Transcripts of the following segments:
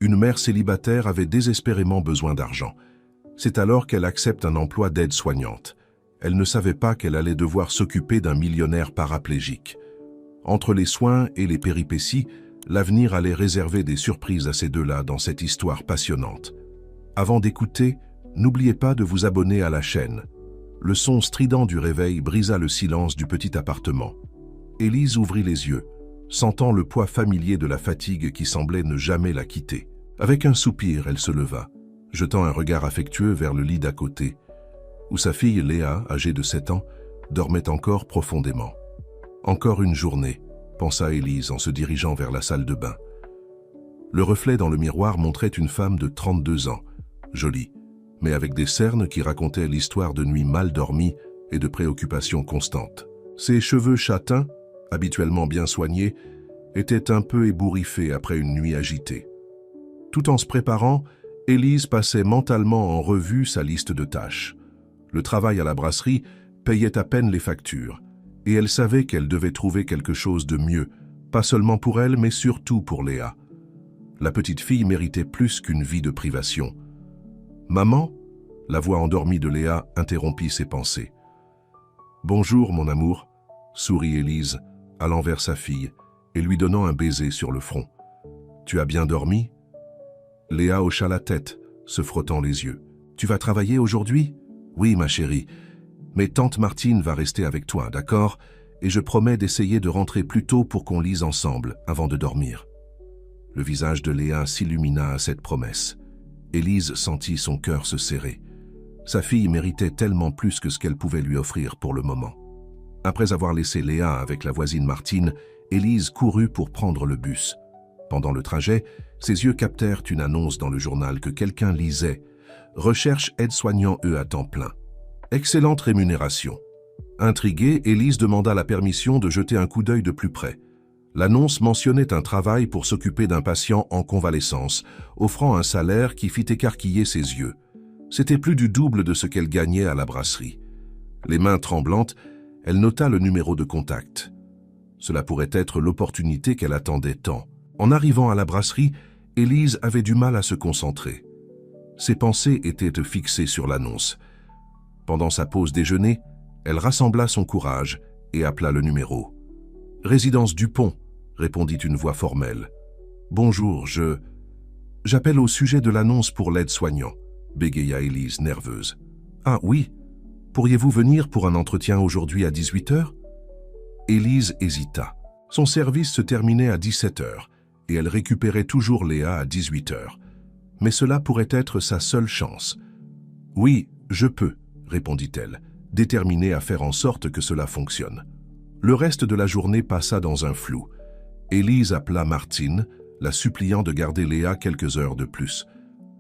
Une mère célibataire avait désespérément besoin d'argent. C'est alors qu'elle accepte un emploi d'aide-soignante. Elle ne savait pas qu'elle allait devoir s'occuper d'un millionnaire paraplégique. Entre les soins et les péripéties, l'avenir allait réserver des surprises à ces deux-là dans cette histoire passionnante. Avant d'écouter, n'oubliez pas de vous abonner à la chaîne. Le son strident du réveil brisa le silence du petit appartement. Élise ouvrit les yeux, sentant le poids familier de la fatigue qui semblait ne jamais la quitter. Avec un soupir, elle se leva, jetant un regard affectueux vers le lit d'à côté, où sa fille Léa, âgée de 7 ans, dormait encore profondément. Encore une journée, pensa Élise en se dirigeant vers la salle de bain. Le reflet dans le miroir montrait une femme de 32 ans, jolie, mais avec des cernes qui racontaient l'histoire de nuits mal dormies et de préoccupations constantes. Ses cheveux châtains, habituellement bien soignés, étaient un peu ébouriffés après une nuit agitée. Tout en se préparant, Élise passait mentalement en revue sa liste de tâches. Le travail à la brasserie payait à peine les factures, et elle savait qu'elle devait trouver quelque chose de mieux, pas seulement pour elle, mais surtout pour Léa. La petite fille méritait plus qu'une vie de privation. « Maman ?» La voix endormie de Léa interrompit ses pensées. « Bonjour, mon amour », sourit Élise, allant vers sa fille et lui donnant un baiser sur le front. « Tu as bien dormi ?» Léa hocha la tête, se frottant les yeux. « Tu vas travailler aujourd'hui ?»« Oui, ma chérie. Mais tante Martine va rester avec toi, d'accord? Et je promets d'essayer de rentrer plus tôt pour qu'on lise ensemble, avant de dormir. » Le visage de Léa s'illumina à cette promesse. Élise sentit son cœur se serrer. Sa fille méritait tellement plus que ce qu'elle pouvait lui offrir pour le moment. Après avoir laissé Léa avec la voisine Martine, Élise courut pour prendre le bus. Pendant le trajet, ses yeux captèrent une annonce dans le journal que quelqu'un lisait. « Recherche aide-soignant à temps plein. Excellente rémunération. » Intriguée, Élise demanda la permission de jeter un coup d'œil de plus près. L'annonce mentionnait un travail pour s'occuper d'un patient en convalescence, offrant un salaire qui fit écarquiller ses yeux. C'était plus du double de ce qu'elle gagnait à la brasserie. Les mains tremblantes, elle nota le numéro de contact. Cela pourrait être l'opportunité qu'elle attendait tant. En arrivant à la brasserie, Élise avait du mal à se concentrer. Ses pensées étaient fixées sur l'annonce. Pendant sa pause déjeuner, elle rassembla son courage et appela le numéro. « Résidence Dupont », répondit une voix formelle. « Bonjour, j'appelle au sujet de l'annonce pour l'aide-soignant », bégaya Élise, nerveuse. « Ah oui, pourriez-vous venir pour un entretien aujourd'hui à 18h ?» Élise hésita. Son service se terminait à 17h et elle récupérait toujours Léa à 18h. Mais cela pourrait être sa seule chance. « Oui, je peux », répondit-elle, déterminée à faire en sorte que cela fonctionne. Le reste de la journée passa dans un flou. Élise appela Martine, la suppliant de garder Léa quelques heures de plus.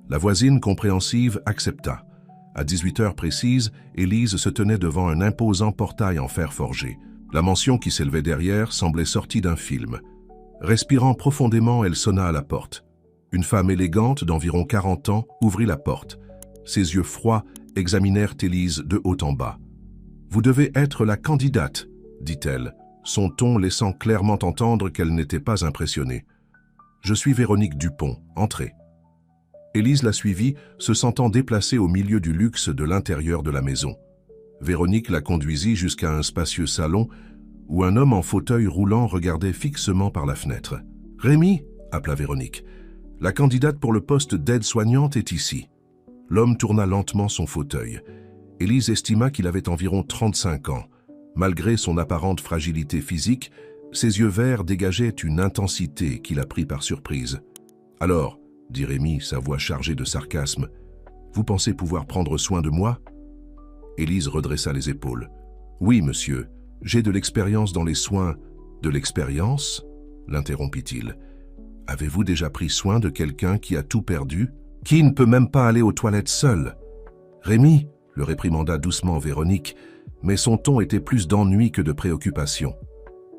La voisine compréhensive accepta. À 18h précises, Élise se tenait devant un imposant portail en fer forgé. La mention qui s'élevait derrière semblait sortie d'un film. Respirant profondément, elle sonna à la porte. Une femme élégante d'environ 40 ans ouvrit la porte. Ses yeux froids examinèrent Élise de haut en bas. « Vous devez être la candidate », dit-elle, son ton laissant clairement entendre qu'elle n'était pas impressionnée. « Je suis Véronique Dupont, entrez. » Élise la suivit, se sentant déplacée au milieu du luxe de l'intérieur de la maison. Véronique la conduisit jusqu'à un spacieux salon où un homme en fauteuil roulant regardait fixement par la fenêtre. « Rémi » appela Véronique. « La candidate pour le poste d'aide-soignante est ici. » L'homme tourna lentement son fauteuil. Élise estima qu'il avait environ 35 ans. Malgré son apparente fragilité physique, ses yeux verts dégageaient une intensité qui la prit par surprise. « Alors, » dit Rémi, sa voix chargée de sarcasme, « vous pensez pouvoir prendre soin de moi ?» Élise redressa les épaules. « Oui, monsieur, j'ai de l'expérience dans les soins. »« De l'expérience » l'interrompit-il. « Avez-vous déjà pris soin de quelqu'un qui a tout perdu ? Qui ne peut même pas aller aux toilettes seul ?»« Rémi » le réprimanda doucement Véronique, mais son ton était plus d'ennui que de préoccupation.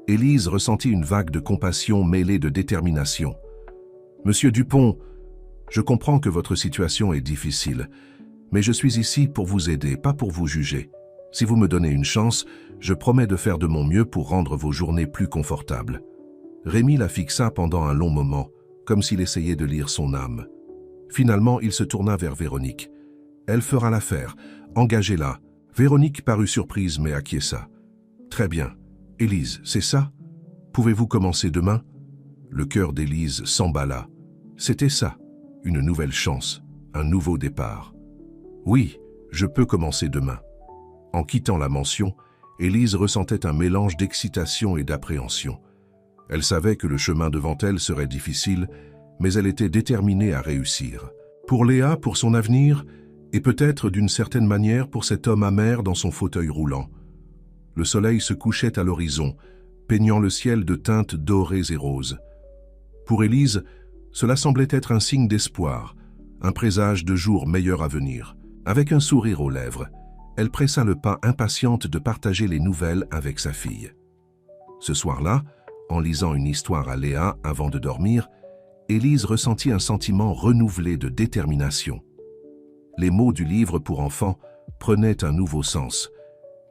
Élise ressentit une vague de compassion mêlée de détermination. « Monsieur Dupont, je comprends que votre situation est difficile, mais je suis ici pour vous aider, pas pour vous juger. Si vous me donnez une chance, je promets de faire de mon mieux pour rendre vos journées plus confortables. » Rémi la fixa pendant un long moment, comme s'il essayait de lire son âme. Finalement, il se tourna vers Véronique. Elle fera l'affaire. Engagez-la. Véronique parut surprise mais acquiesça. Très bien. Élise, c'est ça? Pouvez-vous commencer demain? Le cœur d'Élise s'emballa. C'était ça. Une nouvelle chance. Un nouveau départ. Oui, je peux commencer demain. En quittant la mansion, Élise ressentait un mélange d'excitation et d'appréhension. Elle savait que le chemin devant elle serait difficile, mais elle était déterminée à réussir. Pour Léa, pour son avenir, et peut-être d'une certaine manière pour cet homme amer dans son fauteuil roulant. Le soleil se couchait à l'horizon, peignant le ciel de teintes dorées et roses. Pour Élise, cela semblait être un signe d'espoir, un présage de jours meilleurs à venir. Avec un sourire aux lèvres, elle pressa le pas impatiente de partager les nouvelles avec sa fille. Ce soir-là, en lisant une histoire à Léa avant de dormir, Élise ressentit un sentiment renouvelé de détermination. Les mots du livre pour enfants prenaient un nouveau sens,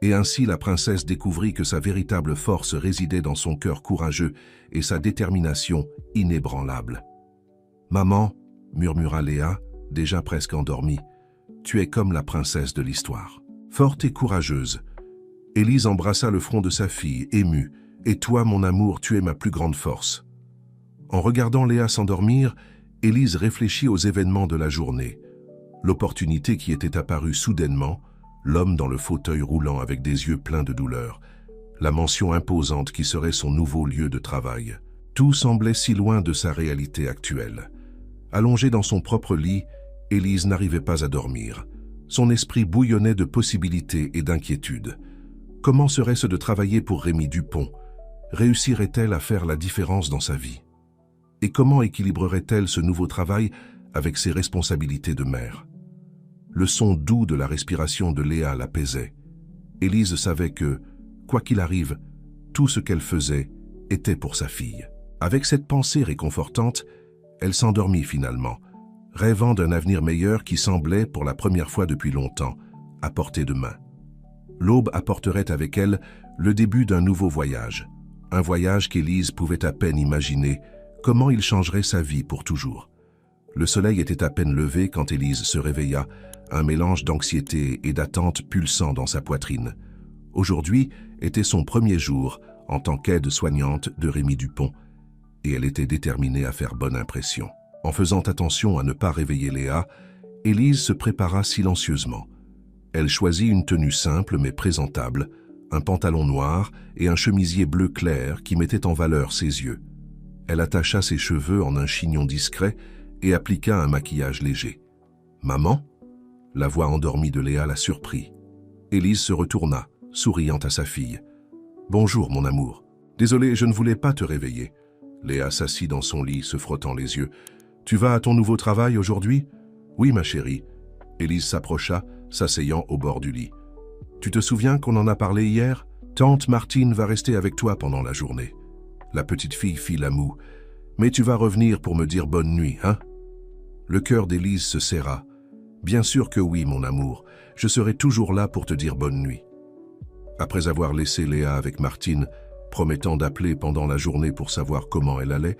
et ainsi la princesse découvrit que sa véritable force résidait dans son cœur courageux et sa détermination inébranlable. « Maman, » murmura Léa, déjà presque endormie, « tu es comme la princesse de l'histoire. » Forte et courageuse, Élise embrassa le front de sa fille, émue. « Et toi, mon amour, tu es ma plus grande force. » En regardant Léa s'endormir, Élise réfléchit aux événements de la journée. L'opportunité qui était apparue soudainement, l'homme dans le fauteuil roulant avec des yeux pleins de douleur, la mention imposante qui serait son nouveau lieu de travail. Tout semblait si loin de sa réalité actuelle. Allongée dans son propre lit, Élise n'arrivait pas à dormir. Son esprit bouillonnait de possibilités et d'inquiétudes. Comment serait-ce de travailler pour Rémy Dupont? Réussirait-elle à faire la différence dans sa vie? Et comment équilibrerait-elle ce nouveau travail avec ses responsabilités de mère? Le son doux de la respiration de Léa l'apaisait. Élise savait que, quoi qu'il arrive, tout ce qu'elle faisait était pour sa fille. Avec cette pensée réconfortante, elle s'endormit finalement, rêvant d'un avenir meilleur qui semblait, pour la première fois depuis longtemps, à portée de main. L'aube apporterait avec elle le début d'un nouveau voyage, un voyage qu'Élise pouvait à peine imaginer comment il changerait sa vie pour toujours. Le soleil était à peine levé quand Élise se réveilla, un mélange d'anxiété et d'attente pulsant dans sa poitrine. Aujourd'hui était son premier jour en tant qu'aide-soignante de Rémy Dupont, et elle était déterminée à faire bonne impression. En faisant attention à ne pas réveiller Léa, Élise se prépara silencieusement. Elle choisit une tenue simple mais présentable, un pantalon noir et un chemisier bleu clair qui mettait en valeur ses yeux. Elle attacha ses cheveux en un chignon discret et appliqua un maquillage léger. « Maman ?» La voix endormie de Léa la surprit. Élise se retourna, souriant à sa fille. « Bonjour, mon amour. Désolé, je ne voulais pas te réveiller. » Léa s'assit dans son lit, se frottant les yeux. « Tu vas à ton nouveau travail aujourd'hui ?»« Oui, ma chérie. » Élise s'approcha, s'asseyant au bord du lit. « Tu te souviens qu'on en a parlé hier? Tante Martine va rester avec toi pendant la journée. » La petite fille fit la moue. « Mais tu vas revenir pour me dire bonne nuit, hein ?» Le cœur d'Élise se serra. « Bien sûr que oui, mon amour. Je serai toujours là pour te dire bonne nuit. » Après avoir laissé Léa avec Martine, promettant d'appeler pendant la journée pour savoir comment elle allait,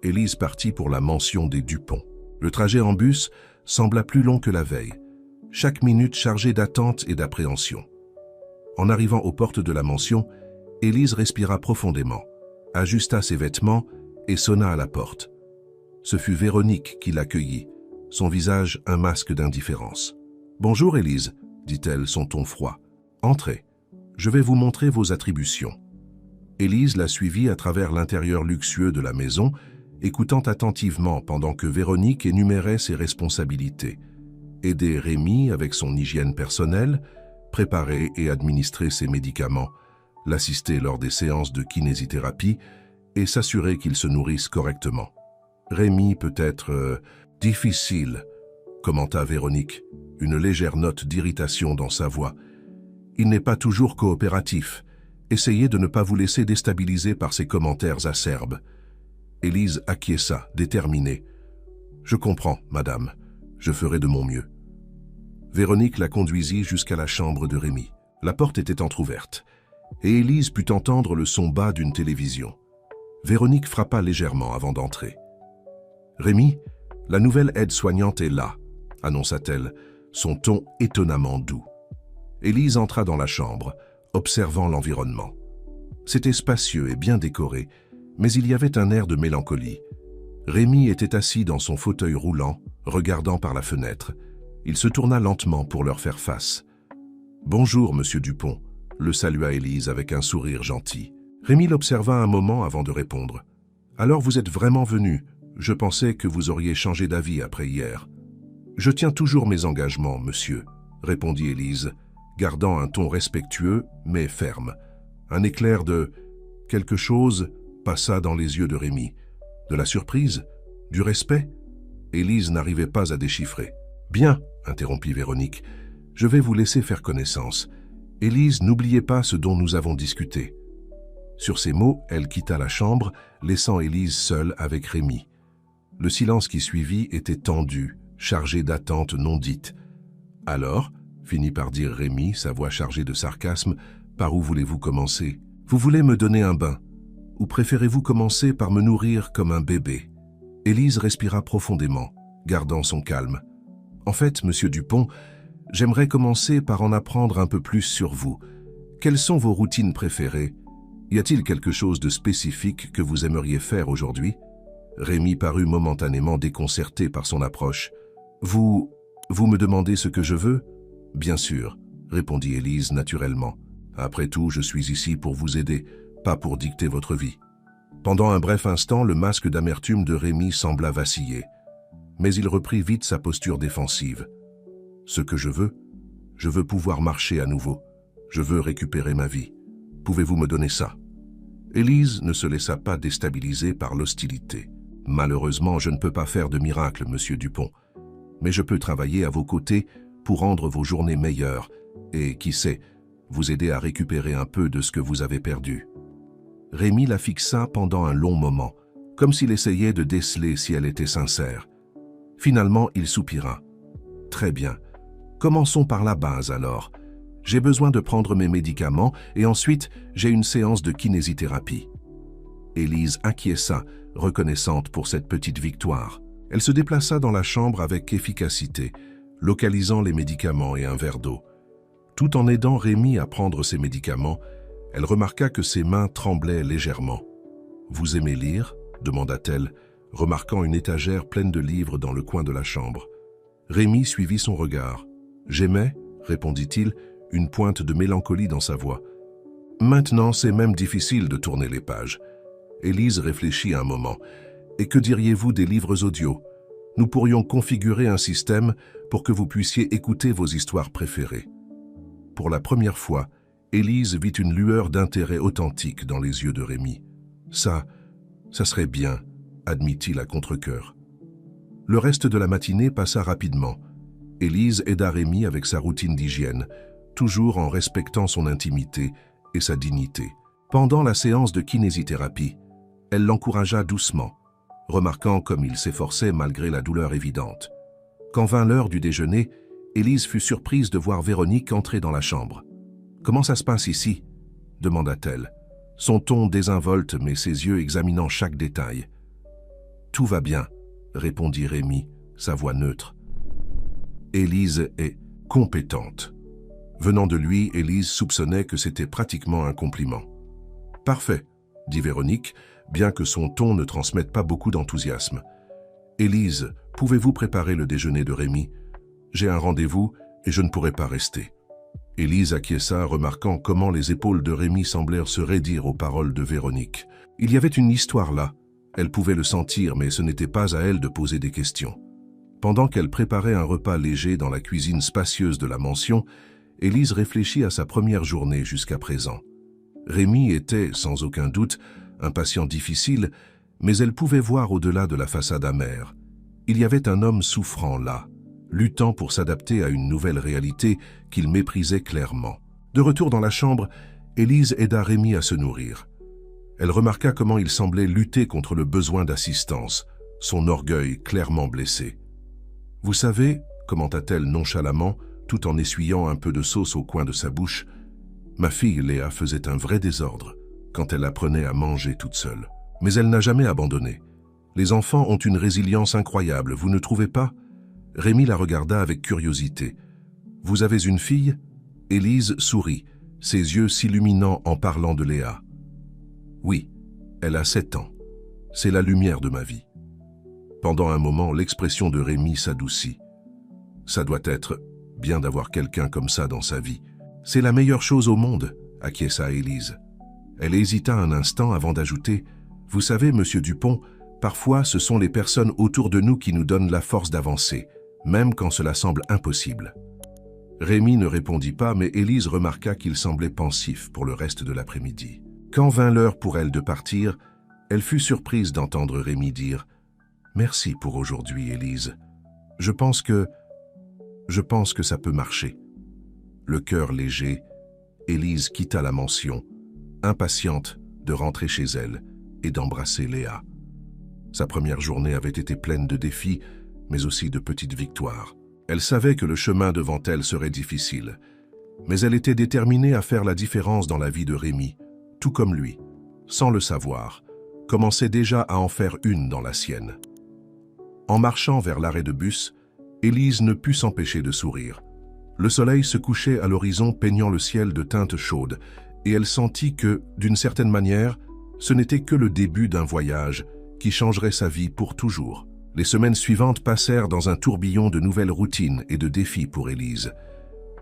Élise partit pour la mansion des Dupont. Le trajet en bus sembla plus long que la veille, chaque minute chargée d'attente et d'appréhension. En arrivant aux portes de la mansion, Élise respira profondément, ajusta ses vêtements et sonna à la porte. Ce fut Véronique qui l'accueillit, son visage un masque d'indifférence. « Bonjour Élise, » dit-elle, son ton froid. « Entrez, je vais vous montrer vos attributions. » Élise la suivit à travers l'intérieur luxueux de la maison, écoutant attentivement pendant que Véronique énumérait ses responsabilités. Aider Rémy avec son hygiène personnelle, préparer et administrer ses médicaments, l'assister lors des séances de kinésithérapie et s'assurer qu'il se nourrisse correctement. Rémy peut être difficile, commenta Véronique, une légère note d'irritation dans sa voix. Il n'est pas toujours coopératif. Essayez de ne pas vous laisser déstabiliser par ses commentaires acerbes. Élise acquiesça, déterminée. « Je comprends, madame. Je ferai de mon mieux. » Véronique la conduisit jusqu'à la chambre de Rémy. La porte était entr'ouverte, et Élise put entendre le son bas d'une télévision. Véronique frappa légèrement avant d'entrer. « Rémi, la nouvelle aide-soignante est là », annonça-t-elle, son ton étonnamment doux. Élise entra dans la chambre, observant l'environnement. C'était spacieux et bien décoré, mais il y avait un air de mélancolie. Rémi était assis dans son fauteuil roulant, regardant par la fenêtre. Il se tourna lentement pour leur faire face. « Bonjour, monsieur Dupont », le salua Élise avec un sourire gentil. Rémi l'observa un moment avant de répondre. « Alors vous êtes vraiment venu. Je pensais que vous auriez changé d'avis après hier. »« Je tiens toujours mes engagements, monsieur », répondit Élise, gardant un ton respectueux mais ferme. Un éclair de quelque chose passa dans les yeux de Rémi. De la surprise? Du respect? Élise n'arrivait pas à déchiffrer. « Bien, » interrompit Véronique, « je vais vous laisser faire connaissance. Élise, n'oubliez pas ce dont nous avons discuté. » Sur ces mots, elle quitta la chambre, laissant Élise seule avec Rémi. Le silence qui suivit était tendu, chargé d'attentes non dites. « Alors, » finit par dire Rémi, sa voix chargée de sarcasme, « par où voulez-vous commencer? Vous voulez me donner un bain? Ou préférez-vous commencer par me nourrir comme un bébé ?» Élise respira profondément, gardant son calme. « En fait, monsieur Dupont, j'aimerais commencer par en apprendre un peu plus sur vous. Quelles sont vos routines préférées? Y a-t-il quelque chose de spécifique que vous aimeriez faire aujourd'hui ?» Rémi parut momentanément déconcerté par son approche. « Vous me demandez ce que je veux ?»« Bien sûr, » répondit Élise naturellement. « Après tout, je suis ici pour vous aider, pas pour dicter votre vie. » Pendant un bref instant, le masque d'amertume de Rémi sembla vaciller. Mais il reprit vite sa posture défensive. « Ce que je veux pouvoir marcher à nouveau. Je veux récupérer ma vie. Pouvez-vous me donner ça ?» Élise ne se laissa pas déstabiliser par l'hostilité. « Malheureusement, je ne peux pas faire de miracle, monsieur Dupont. Mais je peux travailler à vos côtés pour rendre vos journées meilleures et, qui sait, vous aider à récupérer un peu de ce que vous avez perdu. » Rémi la fixa pendant un long moment, comme s'il essayait de déceler si elle était sincère. Finalement, il soupira. « Très bien. Commençons par la base alors. J'ai besoin de prendre mes médicaments et ensuite, j'ai une séance de kinésithérapie. » Élise acquiesça, reconnaissante pour cette petite victoire. Elle se déplaça dans la chambre avec efficacité, localisant les médicaments et un verre d'eau. Tout en aidant Rémi à prendre ses médicaments, elle remarqua que ses mains tremblaient légèrement. « Vous aimez lire ?» demanda-t-elle, remarquant une étagère pleine de livres dans le coin de la chambre. Rémi suivit son regard. « J'aimais ?» répondit-il, une pointe de mélancolie dans sa voix. « Maintenant, c'est même difficile de tourner les pages. » Élise réfléchit un moment. « Et que diriez-vous des livres audio? Nous pourrions configurer un système pour que vous puissiez écouter vos histoires préférées. » Pour la première fois, Élise vit une lueur d'intérêt authentique dans les yeux de Rémi. « Ça serait bien », admit-il à contre-cœur. Le reste de la matinée passa rapidement. Élise aida Rémi avec sa routine d'hygiène, toujours en respectant son intimité et sa dignité. Pendant la séance de kinésithérapie, elle l'encouragea doucement, remarquant comme il s'efforçait malgré la douleur évidente. Quand vint l'heure du déjeuner, Élise fut surprise de voir Véronique entrer dans la chambre. « Comment ça se passe ici ?» demanda-t-elle, son ton désinvolte mais ses yeux examinant chaque détail. « Tout va bien », répondit Rémi, sa voix neutre. « Élise est compétente. » Venant de lui, Élise soupçonnait que c'était pratiquement un compliment. « Parfait », dit Véronique, bien que son ton ne transmette pas beaucoup d'enthousiasme. « Élise, pouvez-vous préparer le déjeuner de Rémi? J'ai un rendez-vous et je ne pourrai pas rester. » Élise acquiesça, remarquant comment les épaules de Rémi semblèrent se raidir aux paroles de Véronique. Il y avait une histoire là. Elle pouvait le sentir, mais ce n'était pas à elle de poser des questions. Pendant qu'elle préparait un repas léger dans la cuisine spacieuse de la mansion, Élise réfléchit à sa première journée jusqu'à présent. Rémi était, sans aucun doute, un patient difficile, mais elle pouvait voir au-delà de la façade amère. Il y avait un homme souffrant là, luttant pour s'adapter à une nouvelle réalité qu'il méprisait clairement. De retour dans la chambre, Élise aida Rémi à se nourrir. Elle remarqua comment il semblait lutter contre le besoin d'assistance, son orgueil clairement blessé. « Vous savez, » commenta-t-elle nonchalamment, tout en essuyant un peu de sauce au coin de sa bouche, « ma fille Léa faisait un vrai désordre quand elle apprenait à manger toute seule. Mais elle n'a jamais abandonné. Les enfants ont une résilience incroyable, vous ne trouvez pas? Rémi la regarda avec curiosité. Vous avez une fille? Élise sourit, ses yeux s'illuminant en parlant de Léa. Oui, elle a 7 ans. C'est la lumière de ma vie. Pendant un moment, l'expression de Rémi s'adoucit. Ça doit être bien d'avoir quelqu'un comme ça dans sa vie. C'est la meilleure chose au monde, acquiesça Élise. Elle hésita un instant avant d'ajouter « Vous savez, monsieur Dupont, parfois ce sont les personnes autour de nous qui nous donnent la force d'avancer, même quand cela semble impossible. » Rémi ne répondit pas, mais Élise remarqua qu'il semblait pensif pour le reste de l'après-midi. Quand vint l'heure pour elle de partir, elle fut surprise d'entendre Rémi dire « Merci pour aujourd'hui, Élise. Je pense que ça peut marcher. » Le cœur léger, Élise quitta la mansion, impatiente de rentrer chez elle et d'embrasser Léa. Sa première journée avait été pleine de défis, mais aussi de petites victoires. Elle savait que le chemin devant elle serait difficile, mais elle était déterminée à faire la différence dans la vie de Rémi, tout comme lui, sans le savoir, commençait déjà à en faire une dans la sienne. En marchant vers l'arrêt de bus, Élise ne put s'empêcher de sourire. Le soleil se couchait à l'horizon peignant le ciel de teintes chaudes, et elle sentit que, d'une certaine manière, ce n'était que le début d'un voyage qui changerait sa vie pour toujours. Les semaines suivantes passèrent dans un tourbillon de nouvelles routines et de défis pour Élise.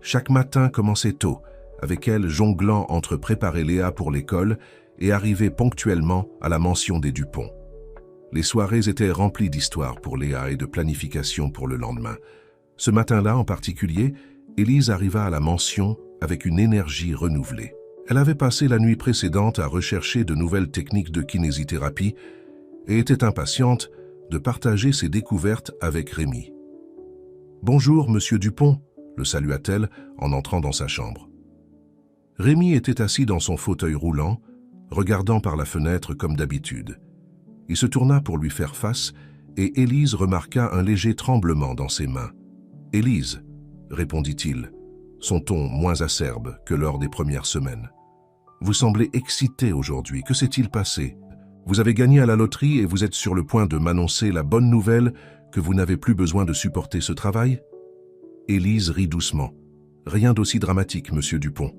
Chaque matin commençait tôt, avec elle jonglant entre préparer Léa pour l'école et arriver ponctuellement à la mansion des Dupont. Les soirées étaient remplies d'histoires pour Léa et de planification pour le lendemain. Ce matin-là en particulier, Élise arriva à la mansion avec une énergie renouvelée. Elle avait passé la nuit précédente à rechercher de nouvelles techniques de kinésithérapie et était impatiente de partager ses découvertes avec Rémi. « Bonjour, monsieur Dupont », le salua-t-elle en entrant dans sa chambre. Rémi était assis dans son fauteuil roulant, regardant par la fenêtre comme d'habitude. Il se tourna pour lui faire face et Élise remarqua un léger tremblement dans ses mains. « Élise », répondit-il, son ton moins acerbe que lors des premières semaines. « Vous semblez excitée aujourd'hui, que s'est-il passé ? Vous avez gagné à la loterie et vous êtes sur le point de m'annoncer la bonne nouvelle que vous n'avez plus besoin de supporter ce travail ?» Élise rit doucement. « Rien d'aussi dramatique, monsieur Dupont.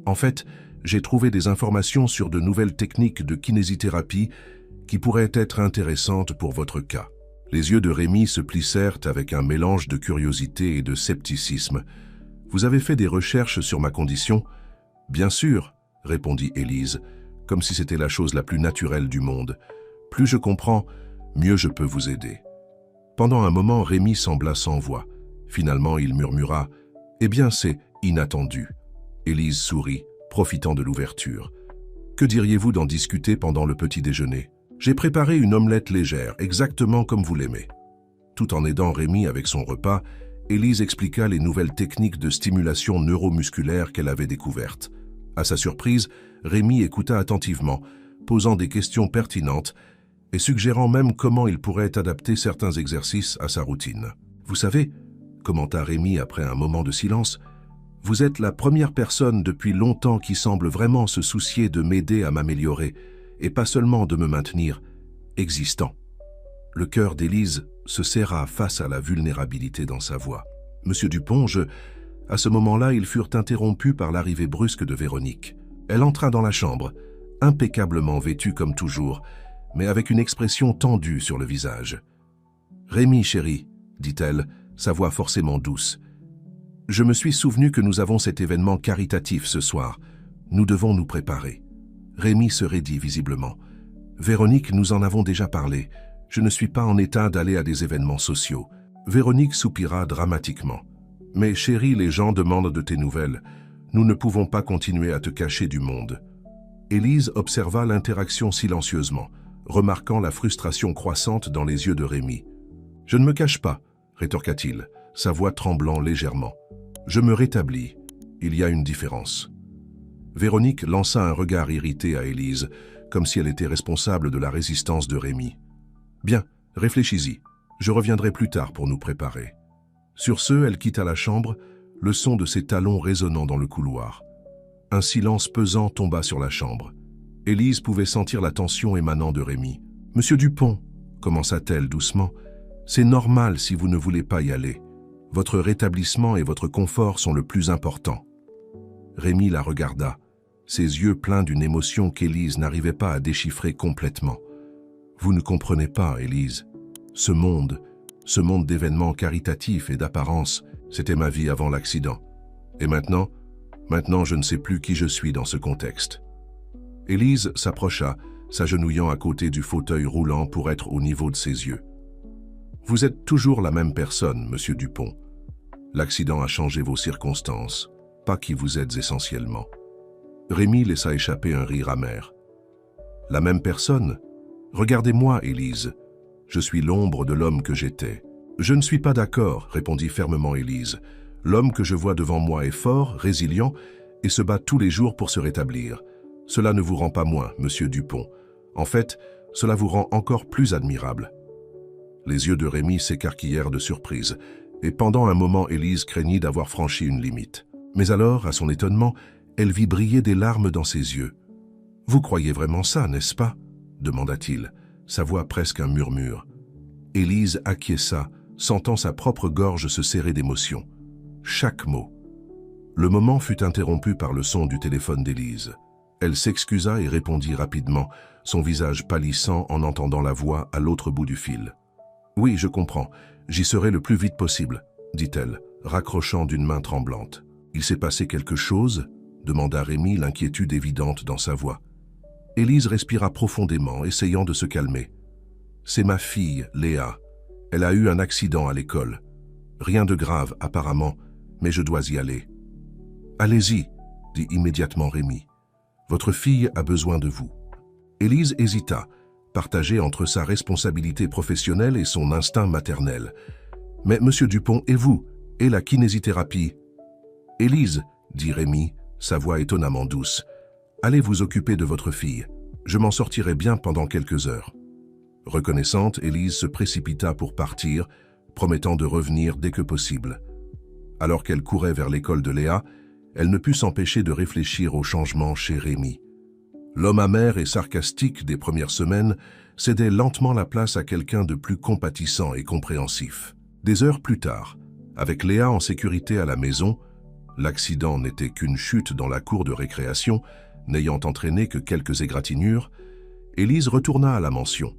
En fait, j'ai trouvé des informations sur de nouvelles techniques de kinésithérapie qui pourraient être intéressantes pour votre cas. » Les yeux de Rémi se plissèrent avec un mélange de curiosité et de scepticisme. « Vous avez fait des recherches sur ma condition ?»« Bien sûr, » répondit Élise, comme si c'était la chose la plus naturelle du monde. « Plus je comprends, mieux je peux vous aider. » Pendant un moment, Rémi sembla sans voix. Finalement, il murmura « Eh bien, c'est inattendu. » Élise sourit, profitant de l'ouverture. « Que diriez-vous d'en discuter pendant le petit déjeuner ? J'ai préparé une omelette légère, exactement comme vous l'aimez. » Tout en aidant Rémi avec son repas, Élise expliqua les nouvelles techniques de stimulation neuromusculaire qu'elle avait découvertes. À sa surprise, Rémi écouta attentivement, posant des questions pertinentes et suggérant même comment il pourrait adapter certains exercices à sa routine. « Vous savez, » commenta Rémi après un moment de silence, « vous êtes la première personne depuis longtemps qui semble vraiment se soucier de m'aider à m'améliorer, et pas seulement de me maintenir existant. » Le cœur d'Élise se serra face à la vulnérabilité dans sa voix. « Monsieur Dupont, À ce moment-là, ils furent interrompus par l'arrivée brusque de Véronique. Elle entra dans la chambre, impeccablement vêtue comme toujours, mais avec une expression tendue sur le visage. « Rémi, chéri, » dit-elle, sa voix forcément douce. « Je me suis souvenu que nous avons cet événement caritatif ce soir. Nous devons nous préparer. » Rémi se raidit visiblement. « Véronique, nous en avons déjà parlé. Je ne suis pas en état d'aller à des événements sociaux. » Véronique soupira dramatiquement. « Mais chérie, les gens demandent de tes nouvelles. Nous ne pouvons pas continuer à te cacher du monde. » Élise observa l'interaction silencieusement, remarquant la frustration croissante dans les yeux de Rémi. « Je ne me cache pas, » rétorqua-t-il, sa voix tremblant légèrement. « Je me rétablis. Il y a une différence. » Véronique lança un regard irrité à Élise, comme si elle était responsable de la résistance de Rémi. « Bien, réfléchis-y. Je reviendrai plus tard pour nous préparer. » Sur ce, elle quitta la chambre, le son de ses talons résonnant dans le couloir. Un silence pesant tomba sur la chambre. Élise pouvait sentir la tension émanant de Rémi. « Monsieur Dupont, » commença-t-elle doucement. C'est normal si vous ne voulez pas y aller. Votre rétablissement et votre confort sont le plus important. Rémi la regarda, ses yeux pleins d'une émotion qu'Élise n'arrivait pas à déchiffrer complètement. Vous ne comprenez pas, Élise. Ce monde d'événements caritatifs et d'apparence, c'était ma vie avant l'accident. Et maintenant, je ne sais plus qui je suis dans ce contexte. Élise s'approcha, s'agenouillant à côté du fauteuil roulant pour être au niveau de ses yeux. Vous êtes toujours la même personne, monsieur Dupont. L'accident a changé vos circonstances, pas qui vous êtes essentiellement. Rémi laissa échapper un rire amer. La même personne? Regardez-moi, Élise. Je suis l'ombre de l'homme que j'étais. Je ne suis pas d'accord, répondit fermement Élise. L'homme que je vois devant moi est fort, résilient, et se bat tous les jours pour se rétablir. Cela ne vous rend pas moins, monsieur Dupont. En fait, cela vous rend encore plus admirable. Les yeux de Rémi s'écarquillèrent de surprise, et pendant un moment Élise craignit d'avoir franchi une limite. Mais alors, à son étonnement, elle vit briller des larmes dans ses yeux. « Vous croyez vraiment ça, n'est-ce pas ?» demanda-t-il, sa voix presque un murmure. Élise acquiesça, sentant sa propre gorge se serrer d'émotion. Chaque mot. Le moment fut interrompu par le son du téléphone d'Élise. Elle s'excusa et répondit rapidement, son visage pâlissant en entendant la voix à l'autre bout du fil. « Oui, je comprends. J'y serai le plus vite possible, » dit-elle, raccrochant d'une main tremblante. « Il s'est passé quelque chose ?» demanda Rémi, l'inquiétude évidente dans sa voix. Élise respira profondément, essayant de se calmer. « C'est ma fille, Léa. Elle a eu un accident à l'école. Rien de grave, apparemment, mais je dois y aller. »« Allez-y, » dit immédiatement Rémi. « Votre fille a besoin de vous. » Élise hésita, partagée entre sa responsabilité professionnelle et son instinct maternel. « Mais monsieur Dupont, et vous? Et la kinésithérapie ?»« Élise, » dit Rémi, sa voix étonnamment douce, « allez vous occuper de votre fille. Je m'en sortirai bien pendant quelques heures. » Reconnaissante, Élise se précipita pour partir, promettant de revenir dès que possible. Alors qu'elle courait vers l'école de Léa, elle ne put s'empêcher de réfléchir au changement chez Rémi. L'homme amer et sarcastique des premières semaines cédait lentement la place à quelqu'un de plus compatissant et compréhensif. Des heures plus tard, avec Léa en sécurité à la maison, l'accident n'était qu'une chute dans la cour de récréation, n'ayant entraîné que quelques égratignures, Élise retourna à la mansion.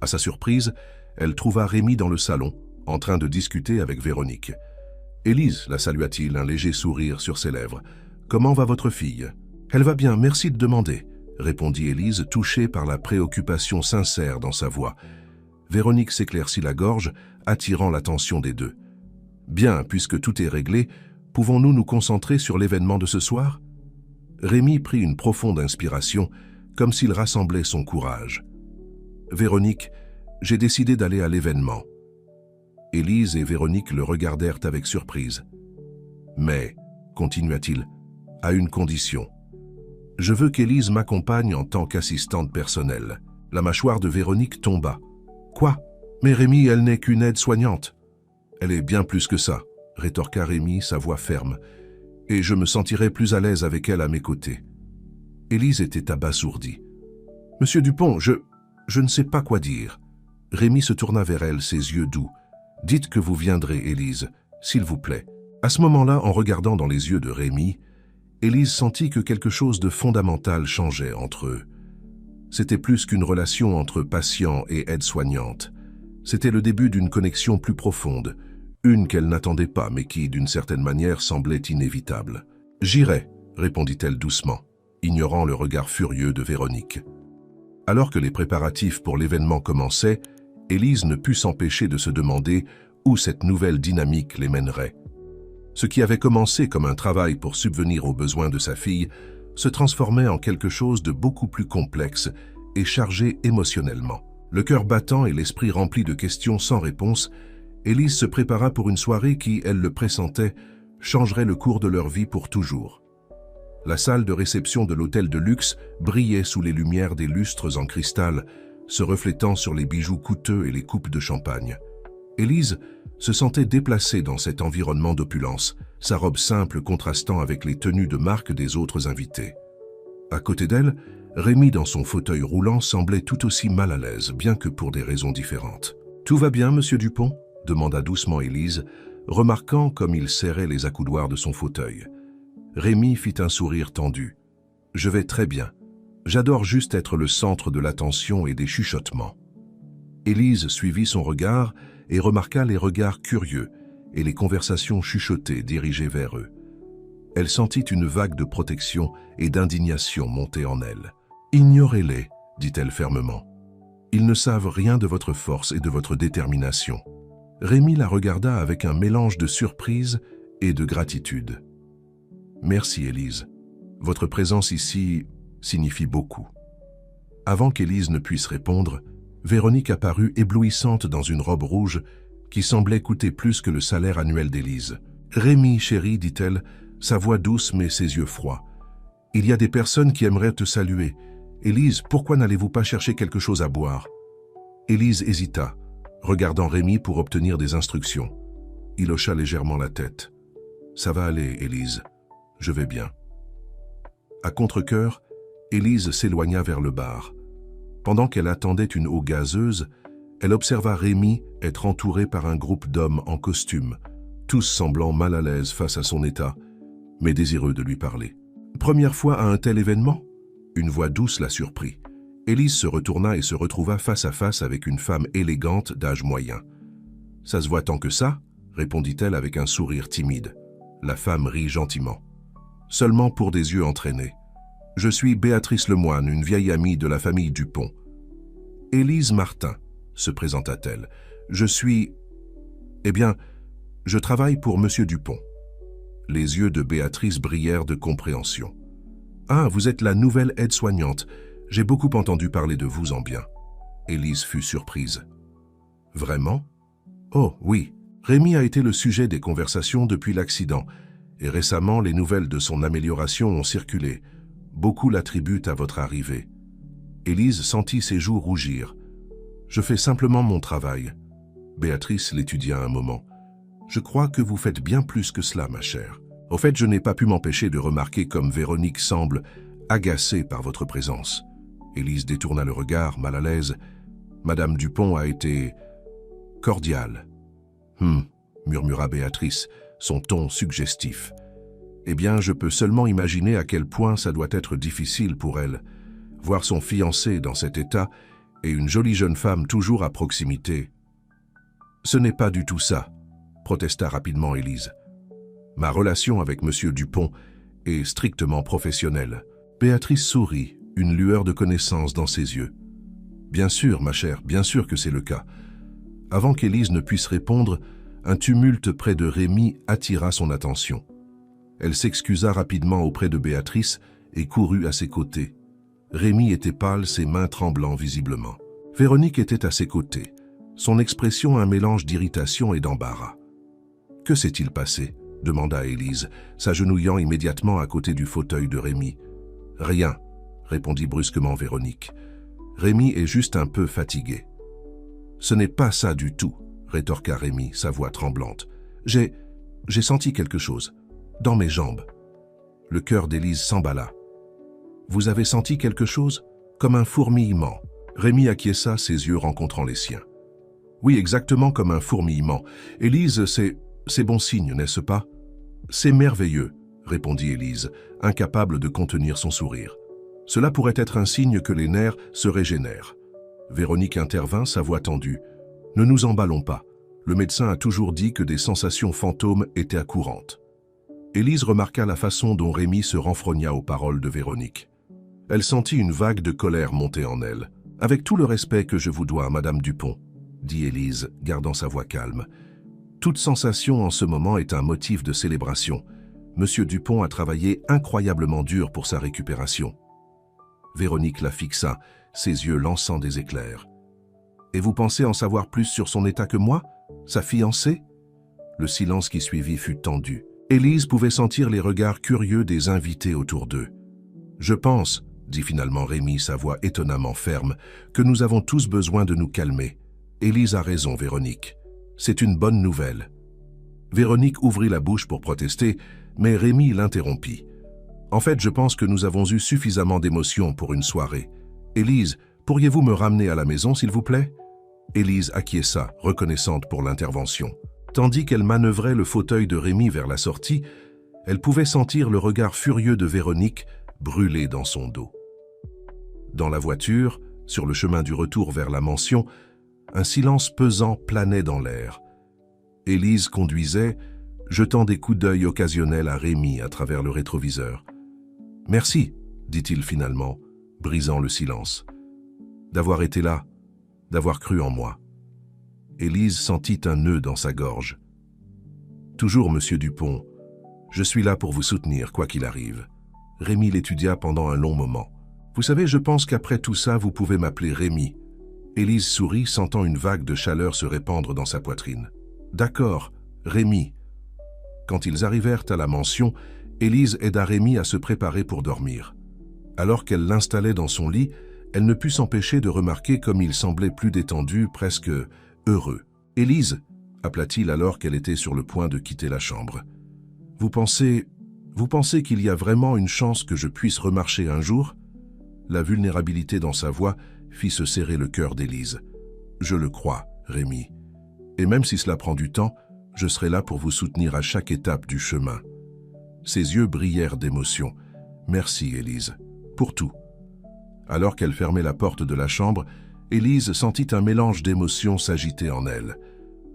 À sa surprise, elle trouva Rémi dans le salon, en train de discuter avec Véronique. « Élise, la salua-t-il, un léger sourire sur ses lèvres. « Comment va votre fille ?»« Elle va bien, merci de demander, » répondit Élise, touchée par la préoccupation sincère dans sa voix. Véronique s'éclaircit la gorge, attirant l'attention des deux. « Bien, puisque tout est réglé, pouvons-nous nous concentrer sur l'événement de ce soir ?» Rémi prit une profonde inspiration, comme s'il rassemblait son courage. « Véronique, j'ai décidé d'aller à l'événement. » Élise et Véronique le regardèrent avec surprise. « Mais, continua-t-il, à une condition. Je veux qu'Élise m'accompagne en tant qu'assistante personnelle. » La mâchoire de Véronique tomba. « Quoi? Mais Rémi, elle n'est qu'une aide-soignante. »« Elle est bien plus que ça, » rétorqua Rémi, sa voix ferme. « Et je me sentirai plus à l'aise avec elle à mes côtés. » Élise était abasourdie. « Monsieur Dupont, je ne sais pas quoi dire. » Rémi se tourna vers elle, ses yeux doux. « Dites que vous viendrez, Élise, s'il vous plaît. » À ce moment-là, en regardant dans les yeux de Rémi, Élise sentit que quelque chose de fondamental changeait entre eux. C'était plus qu'une relation entre patient et aide-soignante. C'était le début d'une connexion plus profonde, une qu'elle n'attendait pas mais qui, d'une certaine manière, semblait inévitable. « J'irai, » répondit-elle doucement, ignorant le regard furieux de Véronique. Alors que les préparatifs pour l'événement commençaient, Élise ne put s'empêcher de se demander où cette nouvelle dynamique les mènerait. Ce qui avait commencé comme un travail pour subvenir aux besoins de sa fille se transformait en quelque chose de beaucoup plus complexe et chargé émotionnellement. Le cœur battant et l'esprit rempli de questions sans réponse, Élise se prépara pour une soirée qui, elle le pressentait, changerait le cours de leur vie pour toujours. La salle de réception de l'hôtel de luxe brillait sous les lumières des lustres en cristal, se reflétant sur les bijoux coûteux et les coupes de champagne. Élise se sentait déplacée dans cet environnement d'opulence, sa robe simple contrastant avec les tenues de marque des autres invités. À côté d'elle, Rémi, dans son fauteuil roulant, semblait tout aussi mal à l'aise, bien que pour des raisons différentes. « Tout va bien, monsieur Dupont ?» demanda doucement Élise, remarquant comme il serrait les accoudoirs de son fauteuil. Rémi fit un sourire tendu. « Je vais très bien. J'adore juste être le centre de l'attention et des chuchotements. » Élise suivit son regard et remarqua les regards curieux et les conversations chuchotées dirigées vers eux. Elle sentit une vague de protection et d'indignation monter en elle. « Ignorez-les, dit-elle fermement. Ils ne savent rien de votre force et de votre détermination. » Rémi la regarda avec un mélange de surprise et de gratitude. « Merci, Élise. Votre présence ici signifie beaucoup. » Avant qu'Élise ne puisse répondre, Véronique apparut éblouissante dans une robe rouge qui semblait coûter plus que le salaire annuel d'Élise. « Rémi, chérie, dit-elle, sa voix douce mais ses yeux froids. Il y a des personnes qui aimeraient te saluer. Élise, pourquoi n'allez-vous pas chercher quelque chose à boire ?» Élise hésita, regardant Rémi pour obtenir des instructions. Il hocha légèrement la tête. « Ça va aller, Élise. Je vais bien. » À contre-cœur, Élise s'éloigna vers le bar. Pendant qu'elle attendait une eau gazeuse, elle observa Rémi être entouré par un groupe d'hommes en costume, tous semblant mal à l'aise face à son état, mais désireux de lui parler. « Première fois à un tel événement ?» Une voix douce la surprit. Élise se retourna et se retrouva face à face avec une femme élégante d'âge moyen. « Ça se voit tant que ça ?» répondit-elle avec un sourire timide. La femme rit gentiment. « Seulement pour des yeux entraînés. Je suis Béatrice Lemoine, une vieille amie de la famille Dupont. »« Élise Martin, » se présenta-t-elle. « Je suis... Eh bien, je travaille pour Monsieur Dupont. » Les yeux de Béatrice brillèrent de compréhension. « Ah, vous êtes la nouvelle aide-soignante. J'ai beaucoup entendu parler de vous en bien. » Élise fut surprise. « Vraiment ? Oh, oui. Rémi a été le sujet des conversations depuis l'accident, et récemment, les nouvelles de son amélioration ont circulé. Beaucoup l'attribuent à votre arrivée. » Élise sentit ses joues rougir. « Je fais simplement mon travail. » Béatrice l'étudia un moment. « Je crois que vous faites bien plus que cela, ma chère. Au fait, je n'ai pas pu m'empêcher de remarquer comme Véronique semble agacée par votre présence. » Élise détourna le regard, mal à l'aise. « Madame Dupont a été cordiale. »« murmura Béatrice, son ton suggestif. « Eh bien, je peux seulement imaginer à quel point ça doit être difficile pour elle. Voir son fiancé dans cet état et une jolie jeune femme toujours à proximité. »« Ce n'est pas du tout ça, » protesta rapidement Élise. « Ma relation avec Monsieur Dupont est strictement professionnelle. » Béatrice sourit, une lueur de connaissance dans ses yeux. « Bien sûr, ma chère, bien sûr que c'est le cas. » Avant qu'Élise ne puisse répondre, un tumulte près de Rémi attira son attention. Elle s'excusa rapidement auprès de Béatrice et courut à ses côtés. Rémi était pâle, ses mains tremblant visiblement. Véronique était à ses côtés, son expression un mélange d'irritation et d'embarras. « Que s'est-il passé ?» demanda Élise, s'agenouillant immédiatement à côté du fauteuil de Rémi. « Rien », répondit brusquement Véronique. « Rémi est juste un peu fatigué. »« Ce n'est pas ça du tout, » rétorqua Rémi, sa voix tremblante. « J'ai senti quelque chose, dans mes jambes. » Le cœur d'Élise s'emballa. « Vous avez senti quelque chose? Comme un fourmillement. » Rémi acquiesça, ses yeux rencontrant les siens. « Oui, exactement comme un fourmillement. Élise, c'est bon signe, n'est-ce pas? »« C'est merveilleux, » répondit Élise, incapable de contenir son sourire. « Cela pourrait être un signe que les nerfs se régénèrent. » Véronique intervint, sa voix tendue. « Ne nous emballons pas. Le médecin a toujours dit que des sensations fantômes étaient courantes. » Élise remarqua la façon dont Rémi se renfrogna aux paroles de Véronique. Elle sentit une vague de colère monter en elle. « Avec tout le respect que je vous dois, Madame Dupont, » dit Élise, gardant sa voix calme. « Toute sensation en ce moment est un motif de célébration. Monsieur Dupont a travaillé incroyablement dur pour sa récupération. » Véronique la fixa, ses yeux lançant des éclairs. « Et vous pensez en savoir plus sur son état que moi? Sa fiancée ?» Le silence qui suivit fut tendu. Élise pouvait sentir les regards curieux des invités autour d'eux. « Je pense, » dit finalement Rémi, sa voix étonnamment ferme, « que nous avons tous besoin de nous calmer. Élise a raison, Véronique. C'est une bonne nouvelle. » Véronique ouvrit la bouche pour protester, mais Rémi l'interrompit. « En fait, je pense que nous avons eu suffisamment d'émotions pour une soirée. Élise, pourriez-vous me ramener à la maison, s'il vous plaît? Élise acquiesça, reconnaissante pour l'intervention. Tandis qu'elle manœuvrait le fauteuil de Rémi vers la sortie, elle pouvait sentir le regard furieux de Véronique brûler dans son dos. Dans la voiture, sur le chemin du retour vers la mansion, un silence pesant planait dans l'air. Élise conduisait, jetant des coups d'œil occasionnels à Rémi à travers le rétroviseur. « Merci, dit-il finalement, brisant le silence. D'avoir été là, d'avoir cru en moi. » Élise sentit un nœud dans sa gorge. « Toujours, monsieur Dupont, je suis là pour vous soutenir, quoi qu'il arrive. » Rémi l'étudia pendant un long moment. « Vous savez, je pense qu'après tout ça, vous pouvez m'appeler Rémi. » Élise sourit, sentant une vague de chaleur se répandre dans sa poitrine. « D'accord, Rémi. » Quand ils arrivèrent à la mansion, Élise aida Rémi à se préparer pour dormir. Alors qu'elle l'installait dans son lit, elle ne put s'empêcher de remarquer comme il semblait plus détendu, presque heureux. « Élise, » appela-t-il alors qu'elle était sur le point de quitter la chambre. « Vous pensez qu'il y a vraiment une chance que je puisse remarcher un jour ?» La vulnérabilité dans sa voix fit se serrer le cœur d'Élise. « Je le crois, Rémi. Et même si cela prend du temps, je serai là pour vous soutenir à chaque étape du chemin. » Ses yeux brillèrent d'émotion. « Merci, Élise, pour tout. » Alors qu'elle fermait la porte de la chambre, Élise sentit un mélange d'émotions s'agiter en elle.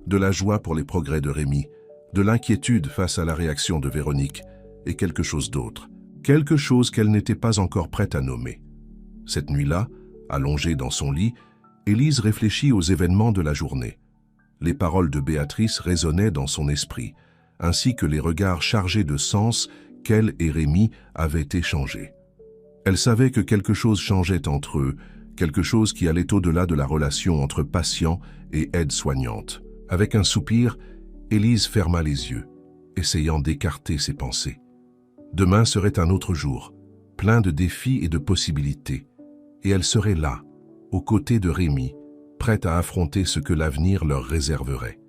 De la joie pour les progrès de Rémi, de l'inquiétude face à la réaction de Véronique, et quelque chose d'autre. Quelque chose qu'elle n'était pas encore prête à nommer. Cette nuit-là, allongée dans son lit, Élise réfléchit aux événements de la journée. Les paroles de Béatrice résonnaient dans son esprit, ainsi que les regards chargés de sens qu'elle et Rémi avaient échangés. Elle savait que quelque chose changeait entre eux, quelque chose qui allait au-delà de la relation entre patient et aide-soignante. Avec un soupir, Élise ferma les yeux, essayant d'écarter ses pensées. Demain serait un autre jour, plein de défis et de possibilités, et elle serait là, aux côtés de Rémi, prête à affronter ce que l'avenir leur réserverait.